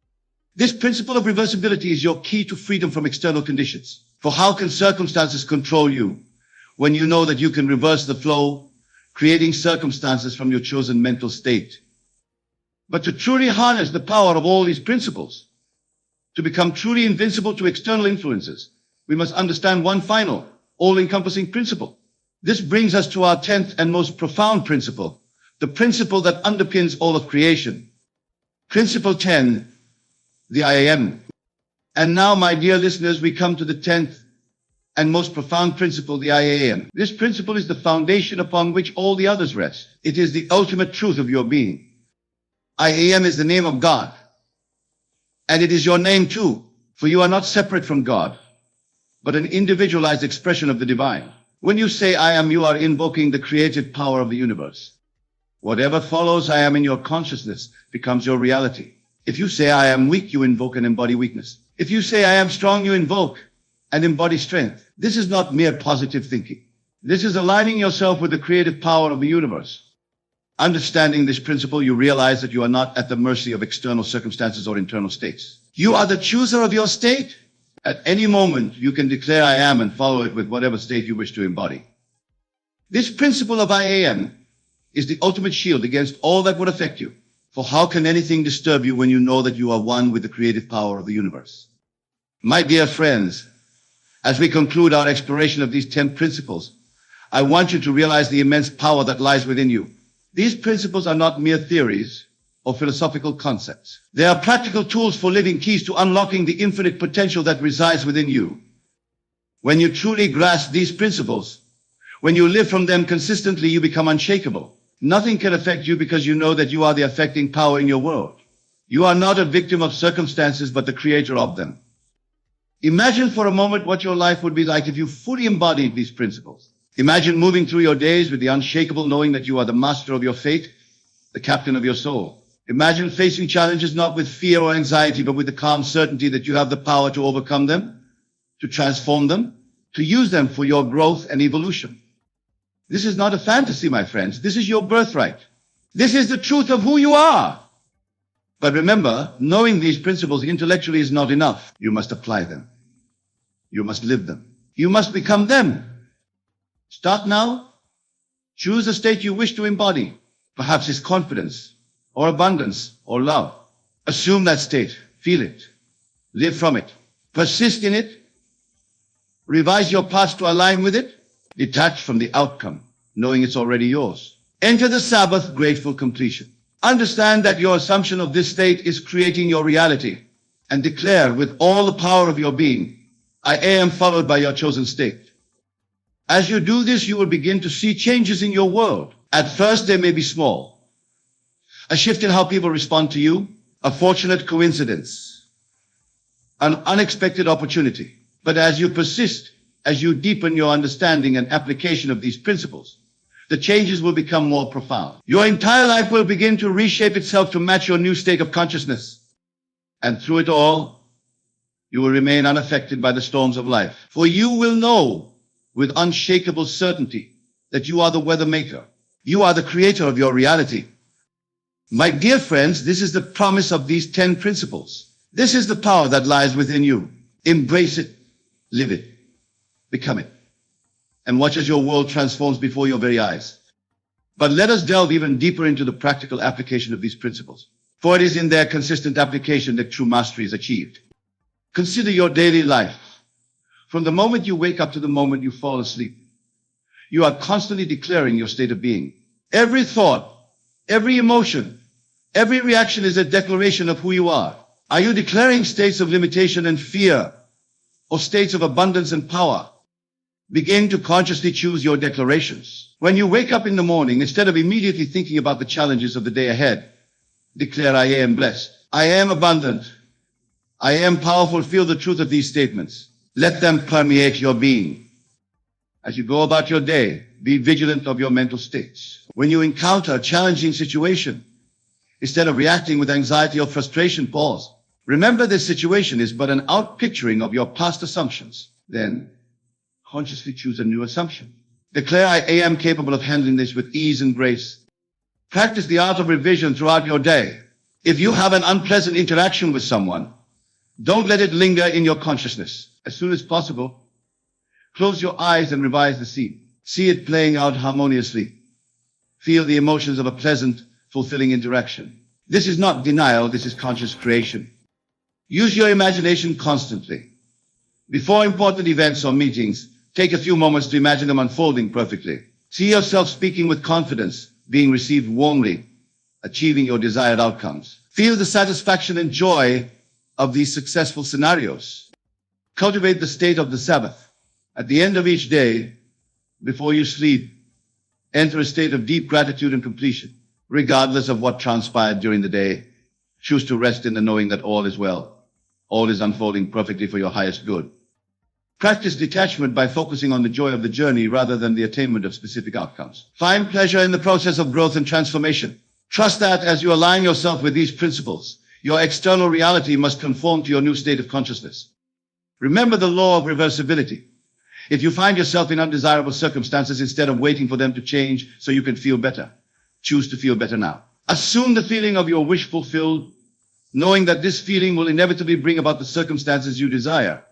This principle of reversibility is your key to freedom from external conditions. For how can circumstances control you when you know that you can reverse the flow, creating circumstances from your chosen mental state? But to truly harness the power of all these principles, to become truly invincible to external influences, we must understand one final, all-encompassing principle. This brings us to our 10th and most profound principle, the principle that underpins all of creation. Principle 10, the I am. And now, my dear listeners, we come to the 10th and most profound principle, the I am. This principle is the foundation upon which all the others rest. It is the ultimate truth of your being. I am is the name of God. And it is your name too, for you are not separate from God, but an individualized expression of the divine. When you say I am, you are invoking the creative power of the universe. Whatever follows I am in your consciousness becomes your reality. If you say I am weak, you invoke and embody weakness. If you say I am strong, you invoke and embody strength. This is not mere positive thinking. This is aligning yourself with the creative power of the universe. Understanding this principle, you realize that you are not at the mercy of external circumstances or internal states. You are the chooser of your state. At any moment, you can declare I am and follow it with whatever state you wish to embody. This principle of I am is the ultimate shield against all that would affect you. For how can anything disturb you when you know that you are one with the creative power of the universe? My dear friends, as we conclude our exploration of these 10 principles, I want you to realize the immense power that lies within you. These principles are not mere theories or philosophical concepts. They are practical tools for living, keys to unlocking the infinite potential that resides within you. When you truly grasp these principles, when you live from them consistently, you become unshakable. Nothing can affect you because you know that you are the affecting power in your world. You are not a victim of circumstances, but the creator of them. Imagine for a moment what your life would be like if you fully embodied these principles. Imagine moving through your days with the unshakable knowing that you are the master of your fate, the captain of your soul. Imagine facing challenges not with fear or anxiety, but with the calm certainty that you have the power to overcome them, to transform them, to use them for your growth and evolution. This is not a fantasy, my friends. This is your birthright. This is the truth of who you are. But remember, knowing these principles intellectually is not enough. You must apply them. You must live them. You must become them. Start now. Choose a state you wish to embody. Perhaps it's confidence, or abundance, or love. Assume that state. Feel it. Live from it. Persist in it. Revise your past to align with it. Detach from the outcome, knowing it's already yours. Enter the Sabbath, grateful completion. Understand that your assumption of this state is creating your reality, and declare with all the power of your being, I am, followed by your chosen state. As you do this, you will begin to see changes in your world. At first, they may be small. A shift in how people respond to you, a fortunate coincidence, an unexpected opportunity. But as you persist, as you deepen your understanding and application of these principles, the changes will become more profound. Your entire life will begin to reshape itself to match your new state of consciousness. And through it all, you will remain unaffected by the storms of life. For you will know with unshakable certainty that you are the weather maker. You are the creator of your reality. My dear friends, this is the promise of these 10 principles. This is the power that lies within you. Embrace it, live it, become it, and watch as your world transforms before your very eyes. But let us delve even deeper into the practical application of these principles, for it is in their consistent application that true mastery is achieved. Consider your daily life. From the moment you wake up to the moment you fall asleep, you are constantly declaring your state of being. Every thought, every emotion, every reaction is a declaration of who you are. Are you declaring states of limitation and fear, or states of abundance and power? Begin to consciously choose your declarations. When you wake up in the morning, instead of immediately thinking about the challenges of the day ahead, declare, I am blessed. I am abundant. I am powerful. Feel the truth of these statements. Let them permeate your being. As you go about your day, be vigilant of your mental states. When you encounter a challenging situation, Instead of reacting with anxiety or frustration, pause. Remember, this situation is but an outpicturing of your past assumptions. Then, consciously choose a new assumption. Declare, I am capable of handling this with ease and grace. Practice the art of revision throughout your day. If you have an unpleasant interaction with someone, don't let it linger in your consciousness. As soon as possible, close your eyes and revise the scene. See it playing out harmoniously. Feel the emotions of a pleasant, fulfilling interaction. This is not denial, this is conscious creation. Use your imagination constantly. Before important events or meetings, take a few moments to imagine them unfolding perfectly. See yourself speaking with confidence, being received warmly, achieving your desired outcomes. Feel the satisfaction and joy of these successful scenarios. Cultivate the state of the Sabbath. At the end of each day, before you sleep, enter a state of deep gratitude and completion. Regardless of what transpired during the day, choose to rest in the knowing that all is well. All is unfolding perfectly for your highest good. Practice detachment by focusing on the joy of the journey rather than the attainment of specific outcomes. Find pleasure in the process of growth and transformation. Trust that as you align yourself with these principles, your external reality must conform to your new state of consciousness. Remember the law of reversibility. If you find yourself in undesirable circumstances, instead of waiting for them to change so you can feel better, choose to feel better now. Assume the feeling of your wish fulfilled, knowing that this feeling will inevitably bring about the circumstances you desire.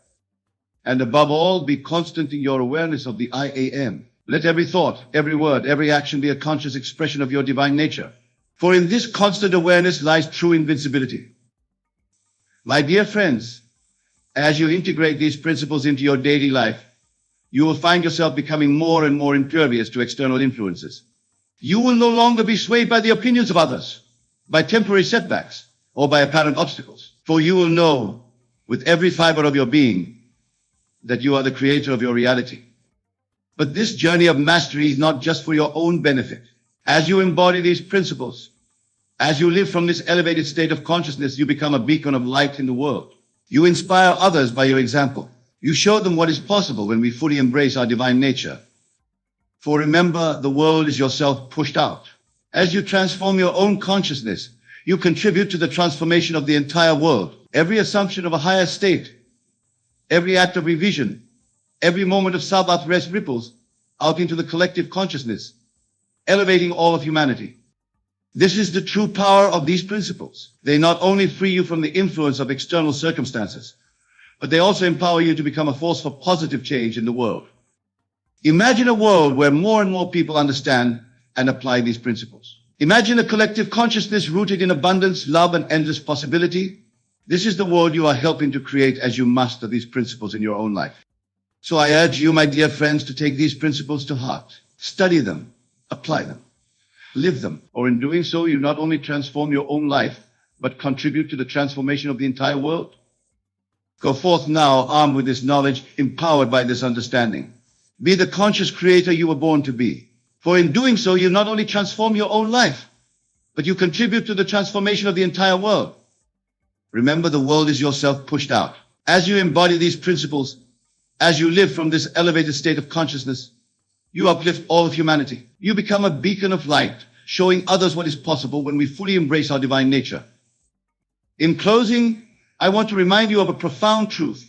And above all, be constant in your awareness of the I am. Let every thought, every word, every action be a conscious expression of your divine nature. For in this constant awareness lies true invincibility. My dear friends, as you integrate these principles into your daily life, you will find yourself becoming more and more impervious to external influences. You will no longer be swayed by the opinions of others, by temporary setbacks, or by apparent obstacles. For you will know, with every fiber of your being, that you are the creator of your reality. But this journey of mastery is not just for your own benefit. As you embody these principles, as you live from this elevated state of consciousness, you become a beacon of light in the world. You inspire others by your example. You show them what is possible when we fully embrace our divine nature. For remember, the world is yourself pushed out. As you transform your own consciousness, you contribute to the transformation of the entire world. Every assumption of a higher state, every act of revision, every moment of Sabbath rest ripples out into the collective consciousness, elevating all of humanity. This is the true power of these principles. They not only free you from the influence of external circumstances, but they also empower you to become a force for positive change in the world. Imagine a world where more and more people understand and apply these principles. Imagine a collective consciousness rooted in abundance, love, and endless possibility. This is the world you are helping to create as you master these principles in your own life. So I urge you, my dear friends, to take these principles to heart. Study them, apply them, live them, or in doing so, you not only transform your own life, but contribute to the transformation of the entire world. Go forth now, armed with this knowledge, empowered by this understanding. Be the conscious creator you were born to be. For in doing so, you not only transform your own life, but you contribute to the transformation of the entire world. Remember, the world is yourself pushed out. As you embody these principles, as you live from this elevated state of consciousness, you uplift all of humanity. You become a beacon of light, showing others what is possible when we fully embrace our divine nature. In closing, I want to remind you of a profound truth.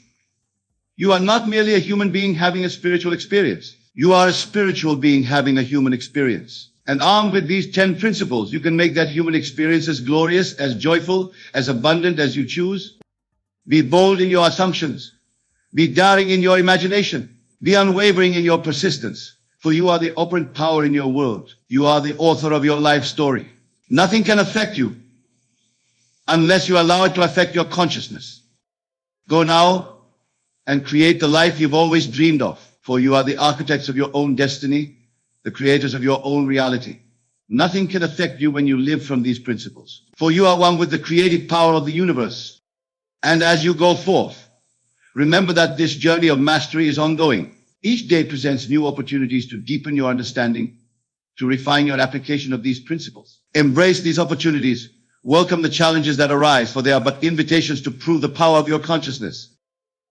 You are not merely a human being having a spiritual experience. You are a spiritual being having a human experience. And armed with these 10 principles, you can make that human experience as glorious, as joyful, as abundant as you choose. Be bold in your assumptions. Be daring in your imagination. Be unwavering in your persistence. For you are the operant power in your world. You are the author of your life story. Nothing can affect you unless you allow it to affect your consciousness. Go now and create the life you've always dreamed of, for you are the architects of your own destiny, the creators of your own reality. Nothing can affect you when you live from these principles, for you are one with the creative power of the universe. And as you go forth, remember that this journey of mastery is ongoing. Each day presents new opportunities to deepen your understanding, to refine your application of these principles. Embrace these opportunities. Welcome the challenges that arise, for they are but invitations to prove the power of your consciousness.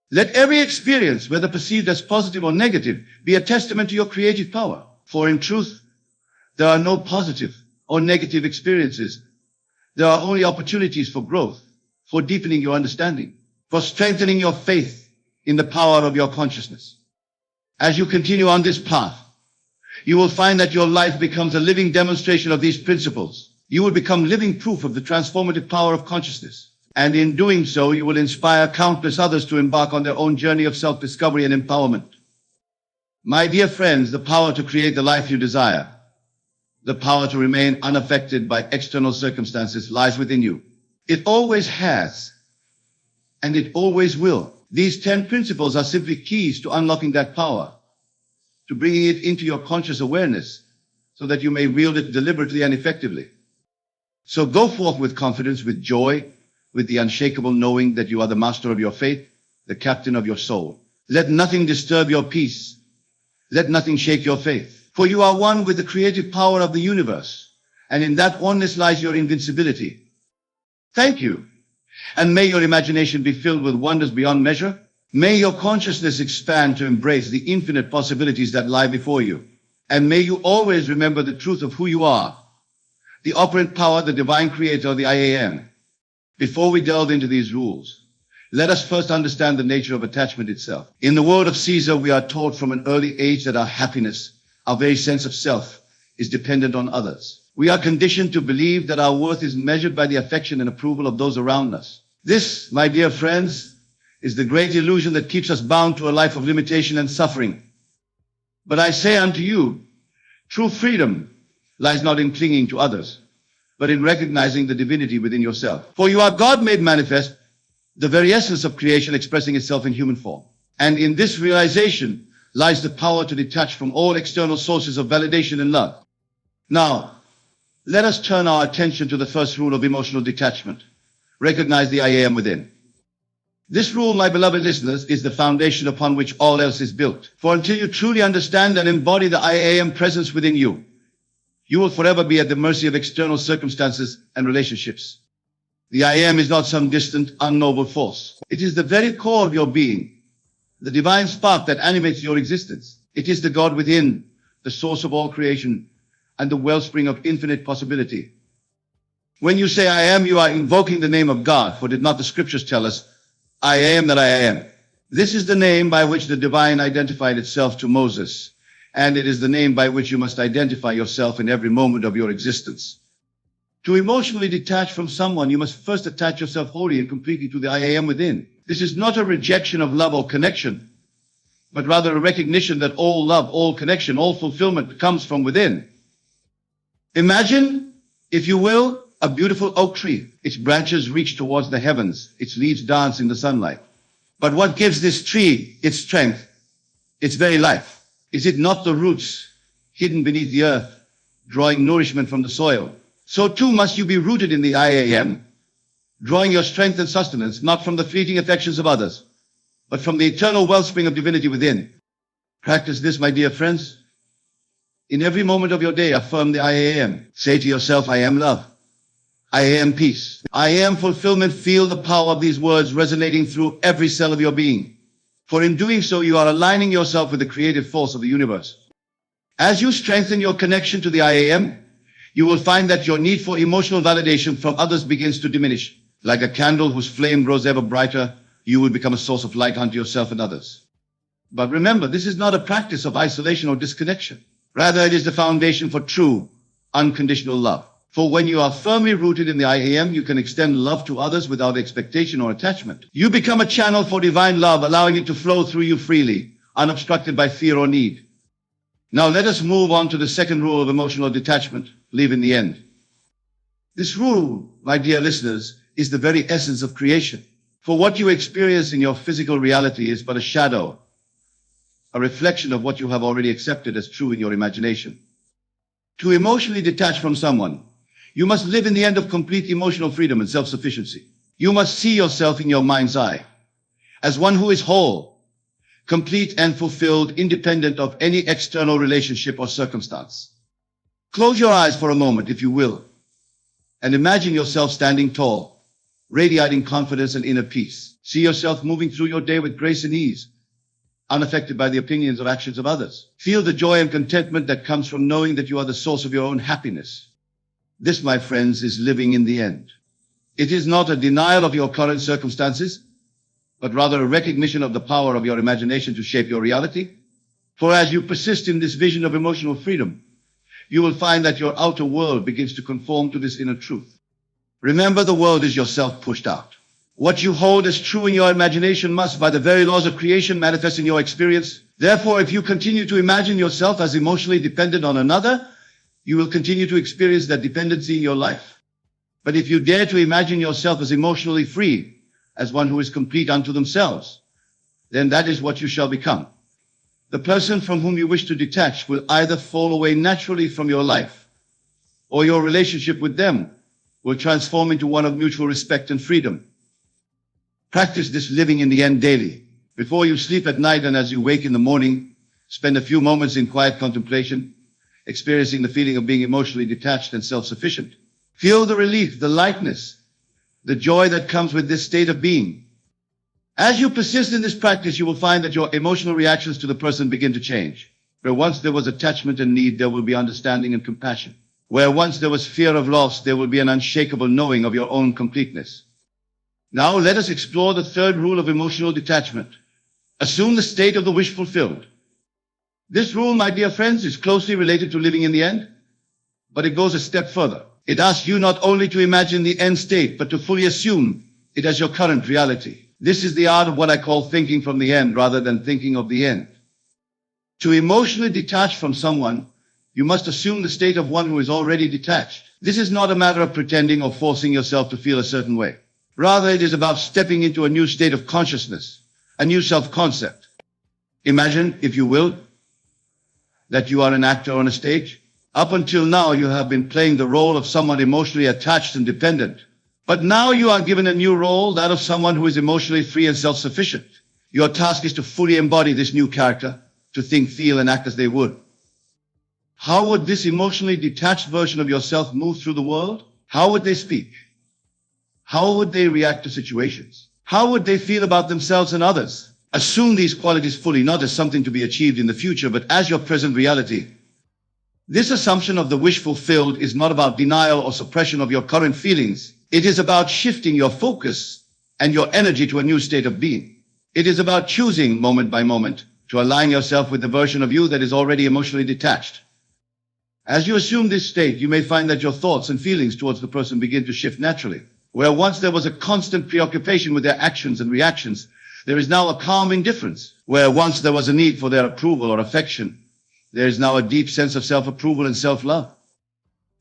Let every experience, whether perceived as positive or negative, be a testament to your creative power. For in truth, there are no positive or negative experiences. there are only opportunities for growth, for deepening your understanding, for strengthening your faith in the power of your consciousness. As you continue on this path, you will find that your life becomes a living demonstration of these principles. You will become living proof of the transformative power of consciousness. And in doing so, you will inspire countless others to embark on their own journey of self-discovery and empowerment. My dear friends, the power to create the life you desire, the power to remain unaffected by external circumstances lies within you. It always has, and it always will. These 10 principles are simply keys to unlocking that power, to bringing it into your conscious awareness so that you may wield it deliberately and effectively. So go forth with confidence, with joy, with the unshakable knowing that you are the master of your fate, the captain of your soul. Let nothing disturb your peace. Let nothing shake your faith. For you are one with the creative power of the universe, and in that oneness lies your invincibility. Thank you. And may your imagination be filled with wonders beyond measure. May your consciousness expand to embrace the infinite possibilities that lie before you. And may you always remember the truth of who you are, the operant power, the divine creator, the I Am. Before we delve into these rules, let us first understand the nature of attachment itself. In the world of Caesar, we are taught from an early age that our happiness, our very sense of self, is dependent on others. We are conditioned to believe that our worth is measured by the affection and approval of those around us. This, my dear friends, is the great illusion that keeps us bound to a life of limitation and suffering. But I say unto you, true freedom lies not in clinging to others, but in recognizing the divinity within yourself. For you are God made manifest, the very essence of creation expressing itself in human form. And in this realization lies the power to detach from all external sources of validation and love. Now, let us turn our attention to the first rule of emotional detachment. Recognize the I Am within. This rule, my beloved listeners, is the foundation upon which all else is built. For until you truly understand and embody the I Am presence within you, you will forever be at the mercy of external circumstances and relationships. The I Am is not some distant, unknowable force. It is the very core of your being, the divine spark that animates your existence. It is the God within, the source of all creation, and the wellspring of infinite possibility. When you say I am, you are invoking the name of God, for did not the scriptures tell us, I am that I am? This is the name by which the divine identified itself to Moses, and it is the name by which you must identify yourself in every moment of your existence. To emotionally detach from someone, you must first attach yourself wholly and completely to the I Am within. This is not a rejection of love or connection, but rather a recognition that all love, all connection, all fulfillment comes from within. Imagine, if you will, a beautiful oak tree. Its branches reach towards the heavens. Its leaves dance in the sunlight. But what gives this tree its strength, its very life? Is it not the roots hidden beneath the earth, drawing nourishment from the soil? So too must you be rooted in the I Am, drawing your strength and sustenance not from the fleeting affections of others, but from the eternal wellspring of divinity within. Practice this, my dear friends. In every moment of your day, affirm the I Am. Say to yourself, I am love. I am peace. I am fulfillment. Feel the power of these words resonating through every cell of your being. For in doing so, you are aligning yourself with the creative force of the universe. As you strengthen your connection to the I Am, you will find that your need for emotional validation from others begins to diminish. Like a candle whose flame grows ever brighter, you will become a source of light unto yourself and others. But remember, this is not a practice of isolation or disconnection. Rather, it is the foundation for true, unconditional love. For when you are firmly rooted in the I Am, you can extend love to others without expectation or attachment. You become a channel for divine love, allowing it to flow through you freely, unobstructed by fear or need. Now let us move on to the second rule of emotional detachment, live in the end. This rule, my dear listeners, is the very essence of creation. For what you experience in your physical reality is but a shadow, a reflection of what you have already accepted as true in your imagination. To emotionally detach from someone, you must live in the end of complete emotional freedom and self-sufficiency. You must see yourself in your mind's eye as one who is whole, complete and fulfilled, independent of any external relationship or circumstance. Close your eyes for a moment, if you will, and imagine yourself standing tall, radiating confidence and inner peace. See yourself moving through your day with grace and ease, unaffected by the opinions or actions of others. Feel the joy and contentment that comes from knowing that you are the source of your own happiness. This, my friends, is living in the end. It is not a denial of your current circumstances, but rather a recognition of the power of your imagination to shape your reality. For as you persist in this vision of emotional freedom, you will find that your outer world begins to conform to this inner truth. Remember, the world is yourself pushed out. What you hold as true in your imagination must, by the very laws of creation, manifest in your experience. Therefore, if you continue to imagine yourself as emotionally dependent on another, you will continue to experience that dependency in your life. But if you dare to imagine yourself as emotionally free, as one who is complete unto themselves, then that is what you shall become. The person from whom you wish to detach will either fall away naturally from your life, or your relationship with them will transform into one of mutual respect and freedom. Practice this living in the end daily. Before you sleep at night and as you wake in the morning, spend a few moments in quiet contemplation, experiencing the feeling of being emotionally detached and self-sufficient. Feel the relief, the lightness, the joy that comes with this state of being. As you persist in this practice, you will find that your emotional reactions to the person begin to change. Where once there was attachment and need, there will be understanding and compassion. Where once there was fear of loss, there will be an unshakable knowing of your own completeness. Now let us explore the third rule of emotional detachment. Assume the state of the wish fulfilled. This rule, my dear friends, is closely related to living in the end, but it goes a step further. It asks you not only to imagine the end state, but to fully assume it as your current reality. This is the art of what I call thinking from the end rather than thinking of the end. To emotionally detach from someone, you must assume the state of one who is already detached. This is not a matter of pretending or forcing yourself to feel a certain way. Rather, it is about stepping into a new state of consciousness, a new self-concept. Imagine, if you will, that you are an actor on a stage. Up until now, you have been playing the role of someone emotionally attached and dependent. But now you are given a new role, that of someone who is emotionally free and self-sufficient. Your task is to fully embody this new character, to think, feel, and act as they would. How would this emotionally detached version of yourself move through the world? How would they speak? How would they react to situations? How would they feel about themselves and others? Assume these qualities fully, not as something to be achieved in the future, but as your present reality. This assumption of the wish fulfilled is not about denial or suppression of your current feelings. It is about shifting your focus and your energy to a new state of being. It is about choosing moment by moment to align yourself with the version of you that is already emotionally detached. As you assume this state, you may find that your thoughts and feelings towards the person begin to shift naturally. Where once there was a constant preoccupation with their actions and reactions, there is now a calm indifference. Where once there was a need for their approval or affection, there is now a deep sense of self-approval and self-love.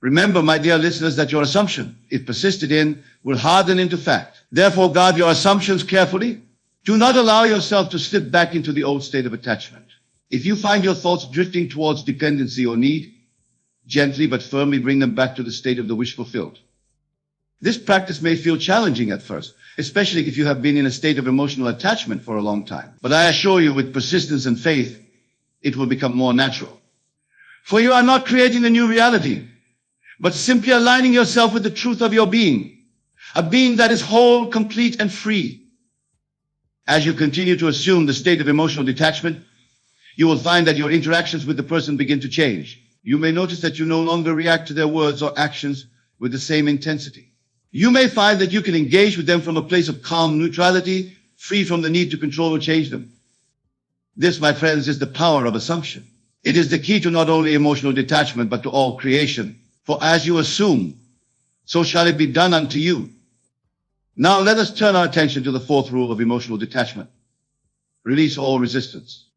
Remember, my dear listeners, that your assumption, if persisted in, will harden into fact. Therefore, guard your assumptions carefully. Do not allow yourself to slip back into the old state of attachment. If you find your thoughts drifting towards dependency or need, gently but firmly bring them back to the state of the wish fulfilled. This practice may feel challenging at first, especially if you have been in a state of emotional attachment for a long time. But I assure you, with persistence and faith, it will become more natural. For you are not creating a new reality, but simply aligning yourself with the truth of your being, a being that is whole, complete, and free. As you continue to assume the state of emotional detachment, you will find that your interactions with the person begin to change. You may notice that you no longer react to their words or actions with the same intensity. You may find that you can engage with them from a place of calm neutrality, free from the need to control or change them. This, my friends, is the power of assumption. It is the key to not only emotional detachment, but to all creation. For as you assume, so shall it be done unto you. Now let us turn our attention to the fourth rule of emotional detachment. Release all resistance.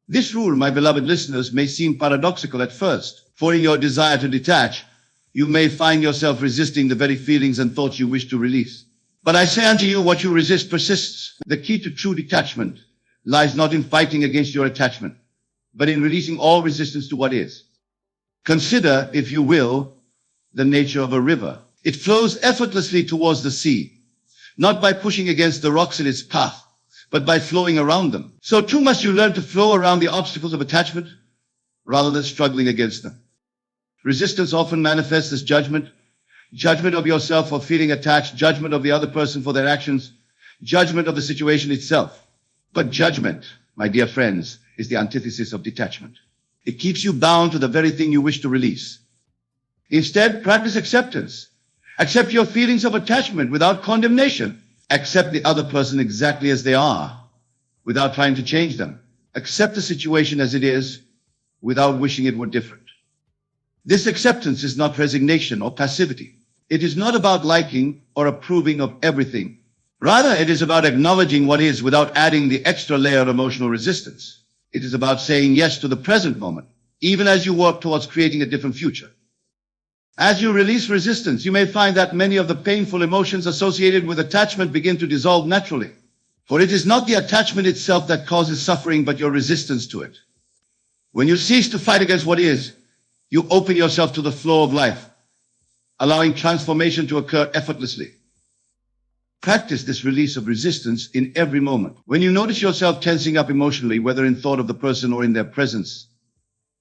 This rule, my beloved listeners, may seem paradoxical at first, for in your desire to detach, you may find yourself resisting the very feelings and thoughts you wish to release. But I say unto you, what you resist persists. The key to true detachment lies not in fighting against your attachment, but in releasing all resistance to what is. Consider, if you will, the nature of a river. It flows effortlessly towards the sea, not by pushing against the rocks in its path, but by flowing around them. So too must you learn to flow around the obstacles of attachment, rather than struggling against them. Resistance often manifests as judgment of yourself for feeling attached, judgment of the other person for their actions, judgment of the situation itself. But judgment, my dear friends, is the antithesis of detachment. It keeps you bound to the very thing you wish to release. Instead, practice acceptance. Accept your feelings of attachment without condemnation. Accept the other person exactly as they are, without trying to change them. Accept the situation as it is, without wishing it were different. This acceptance is not resignation or passivity. It is not about liking or approving of everything. Rather, it is about acknowledging what is without adding the extra layer of emotional resistance. It is about saying yes to the present moment, even as you work towards creating a different future. As you release resistance, you may find that many of the painful emotions associated with attachment begin to dissolve naturally. For it is not the attachment itself that causes suffering, but your resistance to it. When you cease to fight against what is, you open yourself to the flow of life, allowing transformation to occur effortlessly. Practice this release of resistance in every moment. When you notice yourself tensing up emotionally, whether in thought of the person or in their presence,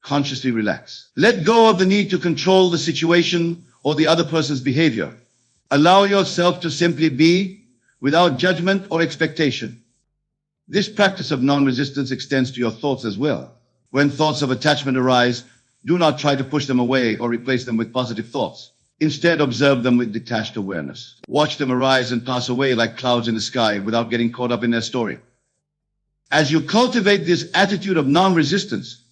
consciously relax. Let go of the need to control the situation or the other person's behavior. Allow yourself to simply be without judgment or expectation. This practice of non-resistance extends to your thoughts as well. When thoughts of attachment arise, do not try to push them away or replace them with positive thoughts. Instead, observe them with detached awareness. Watch them arise and pass away like clouds in the sky without getting caught up in their story. As you cultivate this attitude of non-resistance,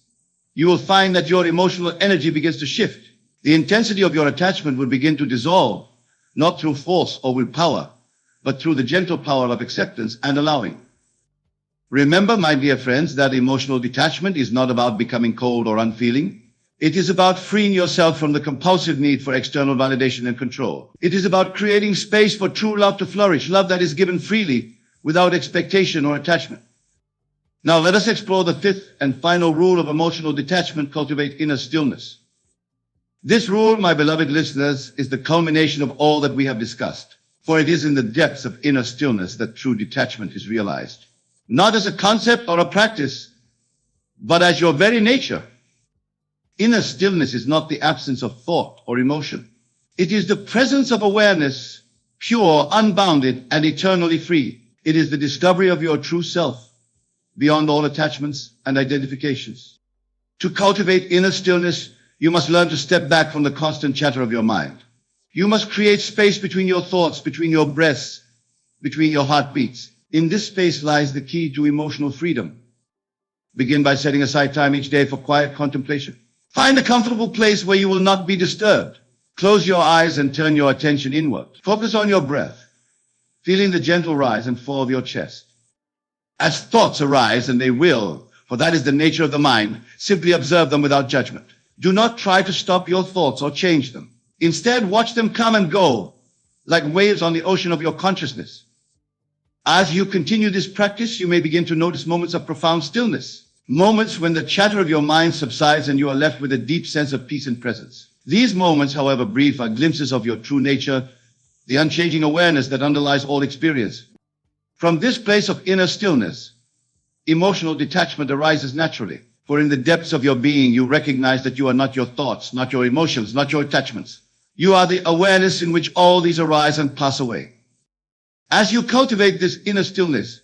you will find that your emotional energy begins to shift. The intensity of your attachment will begin to dissolve, not through force or willpower, but through the gentle power of acceptance and allowing. Remember, my dear friends, that emotional detachment is not about becoming cold or unfeeling. It is about freeing yourself from the compulsive need for external validation and control. It is about creating space for true love to flourish, love that is given freely without expectation or attachment. Now let us explore the fifth and final rule of emotional detachment: cultivate inner stillness. This rule, my beloved listeners, is the culmination of all that we have discussed, for it is in the depths of inner stillness that true detachment is realized. Not as a concept or a practice, but as your very nature. Inner stillness is not the absence of thought or emotion. It is the presence of awareness, pure, unbounded, and eternally free. It is the discovery of your true self, beyond all attachments and identifications. To cultivate inner stillness, you must learn to step back from the constant chatter of your mind. You must create space between your thoughts, between your breaths, between your heartbeats. In this space lies the key to emotional freedom. Begin by setting aside time each day for quiet contemplation. Find a comfortable place where you will not be disturbed. Close your eyes and turn your attention inward. Focus on your breath, feeling the gentle rise and fall of your chest. As thoughts arise, and they will, for that is the nature of the mind, simply observe them without judgment. Do not try to stop your thoughts or change them. Instead, watch them come and go, like waves on the ocean of your consciousness. As you continue this practice, you may begin to notice moments of profound stillness. Moments when the chatter of your mind subsides and you are left with a deep sense of peace and presence. These moments, however brief, are glimpses of your true nature, the unchanging awareness that underlies all experience. From this place of inner stillness, emotional detachment arises naturally. For in the depths of your being, you recognize that you are not your thoughts, not your emotions, not your attachments. You are the awareness in which all these arise and pass away. As you cultivate this inner stillness,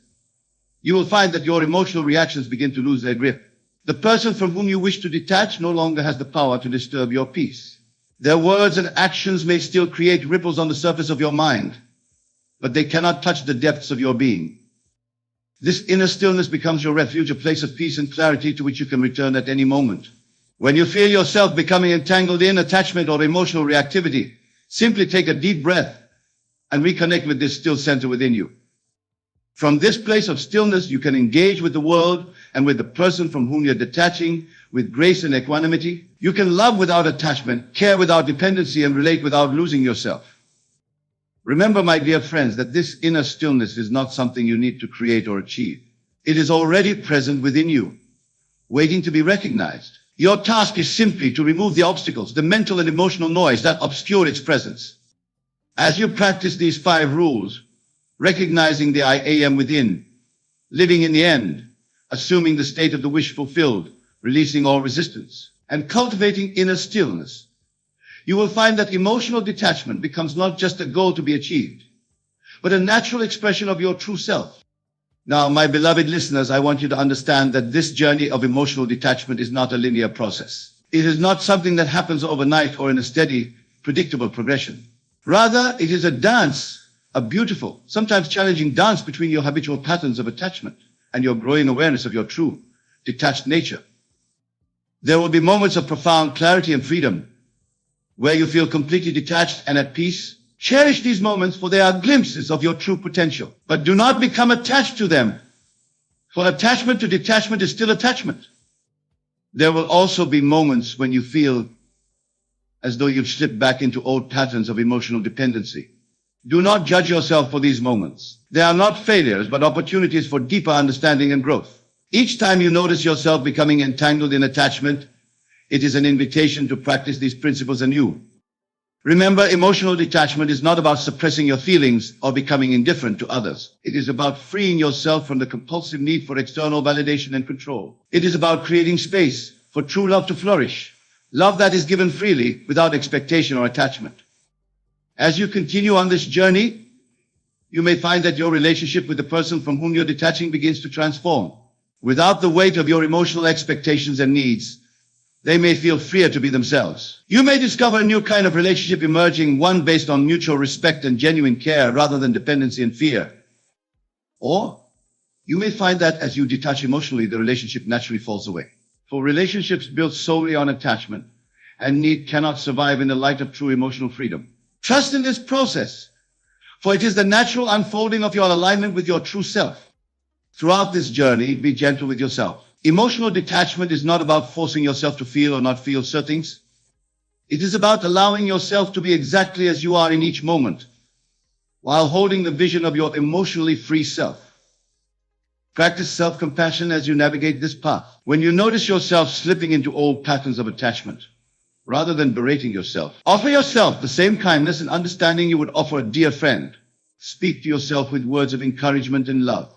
you will find that your emotional reactions begin to lose their grip. The person from whom you wish to detach no longer has the power to disturb your peace. Their words and actions may still create ripples on the surface of your mind, but they cannot touch the depths of your being. This inner stillness becomes your refuge, a place of peace and clarity to which you can return at any moment. When you feel yourself becoming entangled in attachment or emotional reactivity, simply take a deep breath and reconnect with this still center within you. From this place of stillness, you can engage with the world and with the person from whom you're detaching with grace and equanimity. You can love without attachment, care without dependency, and relate without losing yourself. Remember, my dear friends, that this inner stillness is not something you need to create or achieve. It is already present within you, waiting to be recognized. Your task is simply to remove the obstacles, the mental and emotional noise that obscure its presence. As you practice these 5 rules, recognizing the I am within, living in the end, assuming the state of the wish fulfilled, releasing all resistance, and cultivating inner stillness, you will find that emotional detachment becomes not just a goal to be achieved, but a natural expression of your true self. Now, my beloved listeners, I want you to understand that this journey of emotional detachment is not a linear process. It is not something that happens overnight or in a steady, predictable progression. Rather, it is a dance, a beautiful, sometimes challenging dance between your habitual patterns of attachment and your growing awareness of your true, detached nature. There will be moments of profound clarity and freedom where you feel completely detached and at peace. Cherish these moments, for they are glimpses of your true potential. But do not become attached to them, for attachment to detachment is still attachment. There will also be moments when you feel as though you've slipped back into old patterns of emotional dependency. Do not judge yourself for these moments. They are not failures, but opportunities for deeper understanding and growth. Each time you notice yourself becoming entangled in attachment, it is an invitation to practice these principles anew. Remember, emotional detachment is not about suppressing your feelings or becoming indifferent to others. It is about freeing yourself from the compulsive need for external validation and control. It is about creating space for true love to flourish, love that is given freely without expectation or attachment. As you continue on this journey, you may find that your relationship with the person from whom you're detaching begins to transform. Without the weight of your emotional expectations and needs, they may feel freer to be themselves. You may discover a new kind of relationship emerging, one based on mutual respect and genuine care rather than dependency and fear. Or you may find that as you detach emotionally, the relationship naturally falls away. For relationships built solely on attachment and need cannot survive in the light of true emotional freedom. Trust in this process, for it is the natural unfolding of your alignment with your true self. Throughout this journey, be gentle with yourself. Emotional detachment is not about forcing yourself to feel or not feel certain things. It is about allowing yourself to be exactly as you are in each moment, while holding the vision of your emotionally free self. Practice self-compassion as you navigate this path. When you notice yourself slipping into old patterns of attachment, rather than berating yourself, offer yourself the same kindness and understanding you would offer a dear friend. Speak to yourself with words of encouragement and love.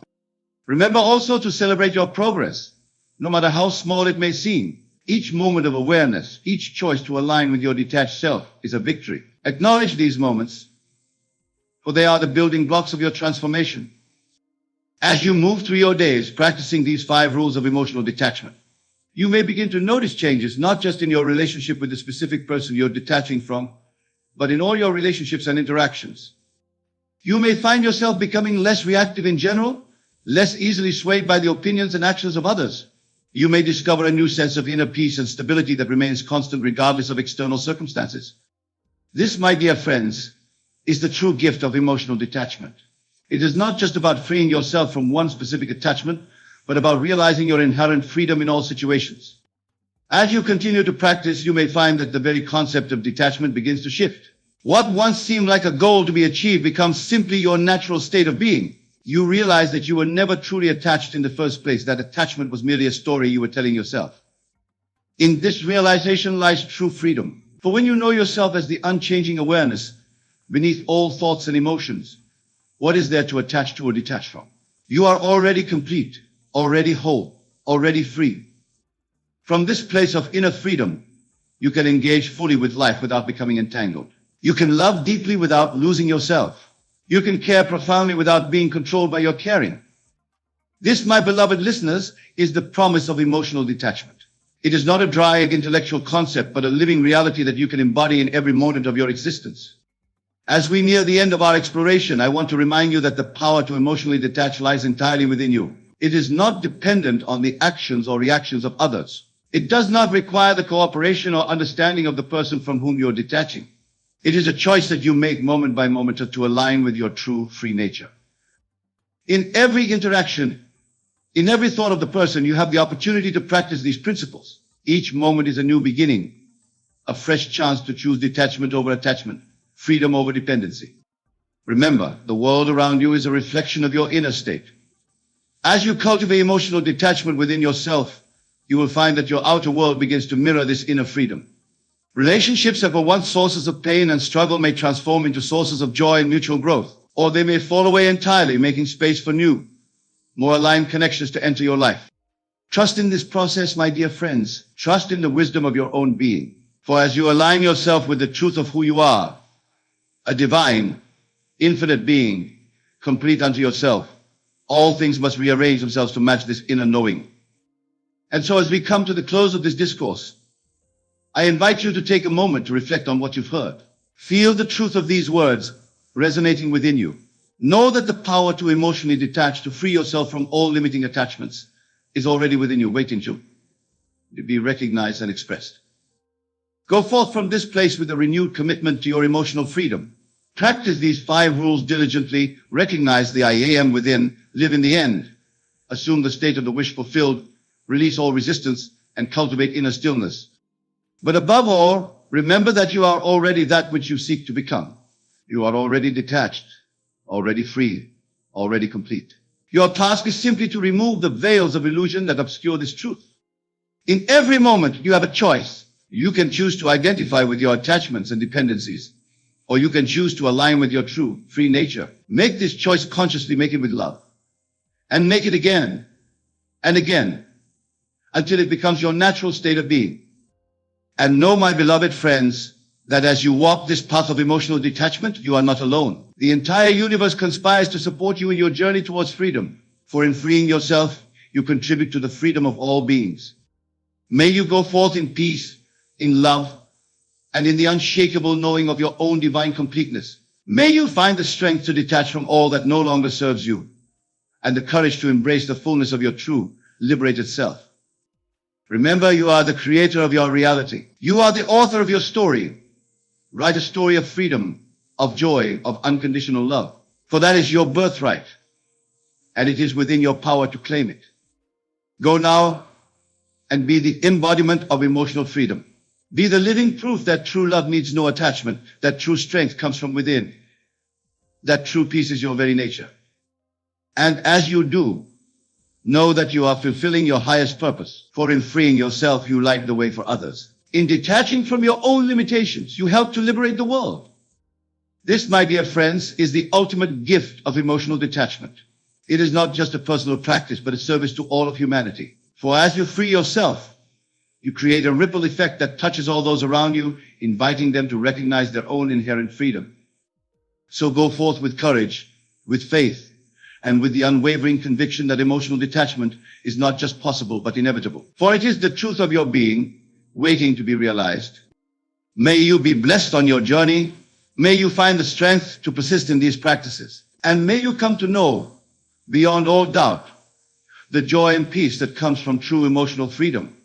Remember also to celebrate your progress, no matter how small it may seem. Each moment of awareness, each choice to align with your detached self is a victory. Acknowledge these moments, for they are the building blocks of your transformation. As you move through your days practicing these 5 rules of emotional detachment, you may begin to notice changes not just in your relationship with the specific person you're detaching from, but in all your relationships and interactions. You may find yourself becoming less reactive in general, less easily swayed by the opinions and actions of others. You may discover a new sense of inner peace and stability that remains constant regardless of external circumstances. This, my dear friends, is the true gift of emotional detachment. It is not just about freeing yourself from one specific attachment, but about realizing your inherent freedom in all situations. As you continue to practice, you may find that the very concept of detachment begins to shift. What once seemed like a goal to be achieved becomes simply your natural state of being. You realize that you were never truly attached in the first place, that attachment was merely a story you were telling yourself. In this realization lies true freedom. For when you know yourself as the unchanging awareness beneath all thoughts and emotions, what is there to attach to or detach from? You are already complete, already whole, already free. From this place of inner freedom, you can engage fully with life without becoming entangled. You can love deeply without losing yourself. You can care profoundly without being controlled by your caring. This, my beloved listeners, is the promise of emotional detachment. It is not a dry intellectual concept, but a living reality that you can embody in every moment of your existence. As we near the end of our exploration, I want to remind you that the power to emotionally detach lies entirely within you. It is not dependent on the actions or reactions of others. It does not require the cooperation or understanding of the person from whom you are detaching. It is a choice that you make moment by moment to align with your true free nature. In every interaction, in every thought of the person, you have the opportunity to practice these principles. Each moment is a new beginning, a fresh chance to choose detachment over attachment, freedom over dependency. Remember, the world around you is a reflection of your inner state. As you cultivate emotional detachment within yourself, you will find that your outer world begins to mirror this inner freedom. Relationships that were once sources of pain and struggle may transform into sources of joy and mutual growth, or they may fall away entirely, making space for new, more aligned connections to enter your life. Trust in this process, my dear friends. Trust in the wisdom of your own being. For as you align yourself with the truth of who you are, a divine, infinite being, complete unto yourself, all things must rearrange themselves to match this inner knowing. And so as we come to the close of this discourse, I invite you to take a moment to reflect on what you've heard. Feel the truth of these words resonating within you. Know that the power to emotionally detach, to free yourself from all limiting attachments, is already within you, waiting to be recognized and expressed. Go forth from this place with a renewed commitment to your emotional freedom. Practice these 5 rules diligently. Recognize the I am within. Live in the end. Assume the state of the wish fulfilled. Release all resistance and cultivate inner stillness. But above all, remember that you are already that which you seek to become. You are already detached, already free, already complete. Your task is simply to remove the veils of illusion that obscure this truth. In every moment, you have a choice. You can choose to identify with your attachments and dependencies, or you can choose to align with your true, free nature. Make this choice consciously, make it with love, and make it again and again until it becomes your natural state of being. And know, my beloved friends, that as you walk this path of emotional detachment, you are not alone. The entire universe conspires to support you in your journey towards freedom. For in freeing yourself, you contribute to the freedom of all beings. May you go forth in peace, in love, and in the unshakable knowing of your own divine completeness. May you find the strength to detach from all that no longer serves you, and the courage to embrace the fullness of your true, liberated self. Remember, you are the creator of your reality. You are the author of your story. Write a story of freedom, of joy, of unconditional love. For that is your birthright, and it is within your power to claim it. Go now and be the embodiment of emotional freedom. Be the living proof that true love needs no attachment, that true strength comes from within, that true peace is your very nature. And as you do, know that you are fulfilling your highest purpose, for in freeing yourself, you light the way for others. In detaching from your own limitations, you help to liberate the world. This, my dear friends, is the ultimate gift of emotional detachment. It is not just a personal practice, but a service to all of humanity. For as you free yourself, you create a ripple effect that touches all those around you, inviting them to recognize their own inherent freedom. So go forth with courage, with faith, and with the unwavering conviction that emotional detachment is not just possible, but inevitable. For it is the truth of your being, waiting to be realized. May you be blessed on your journey. May you find the strength to persist in these practices. And may you come to know, beyond all doubt, the joy and peace that comes from true emotional freedom.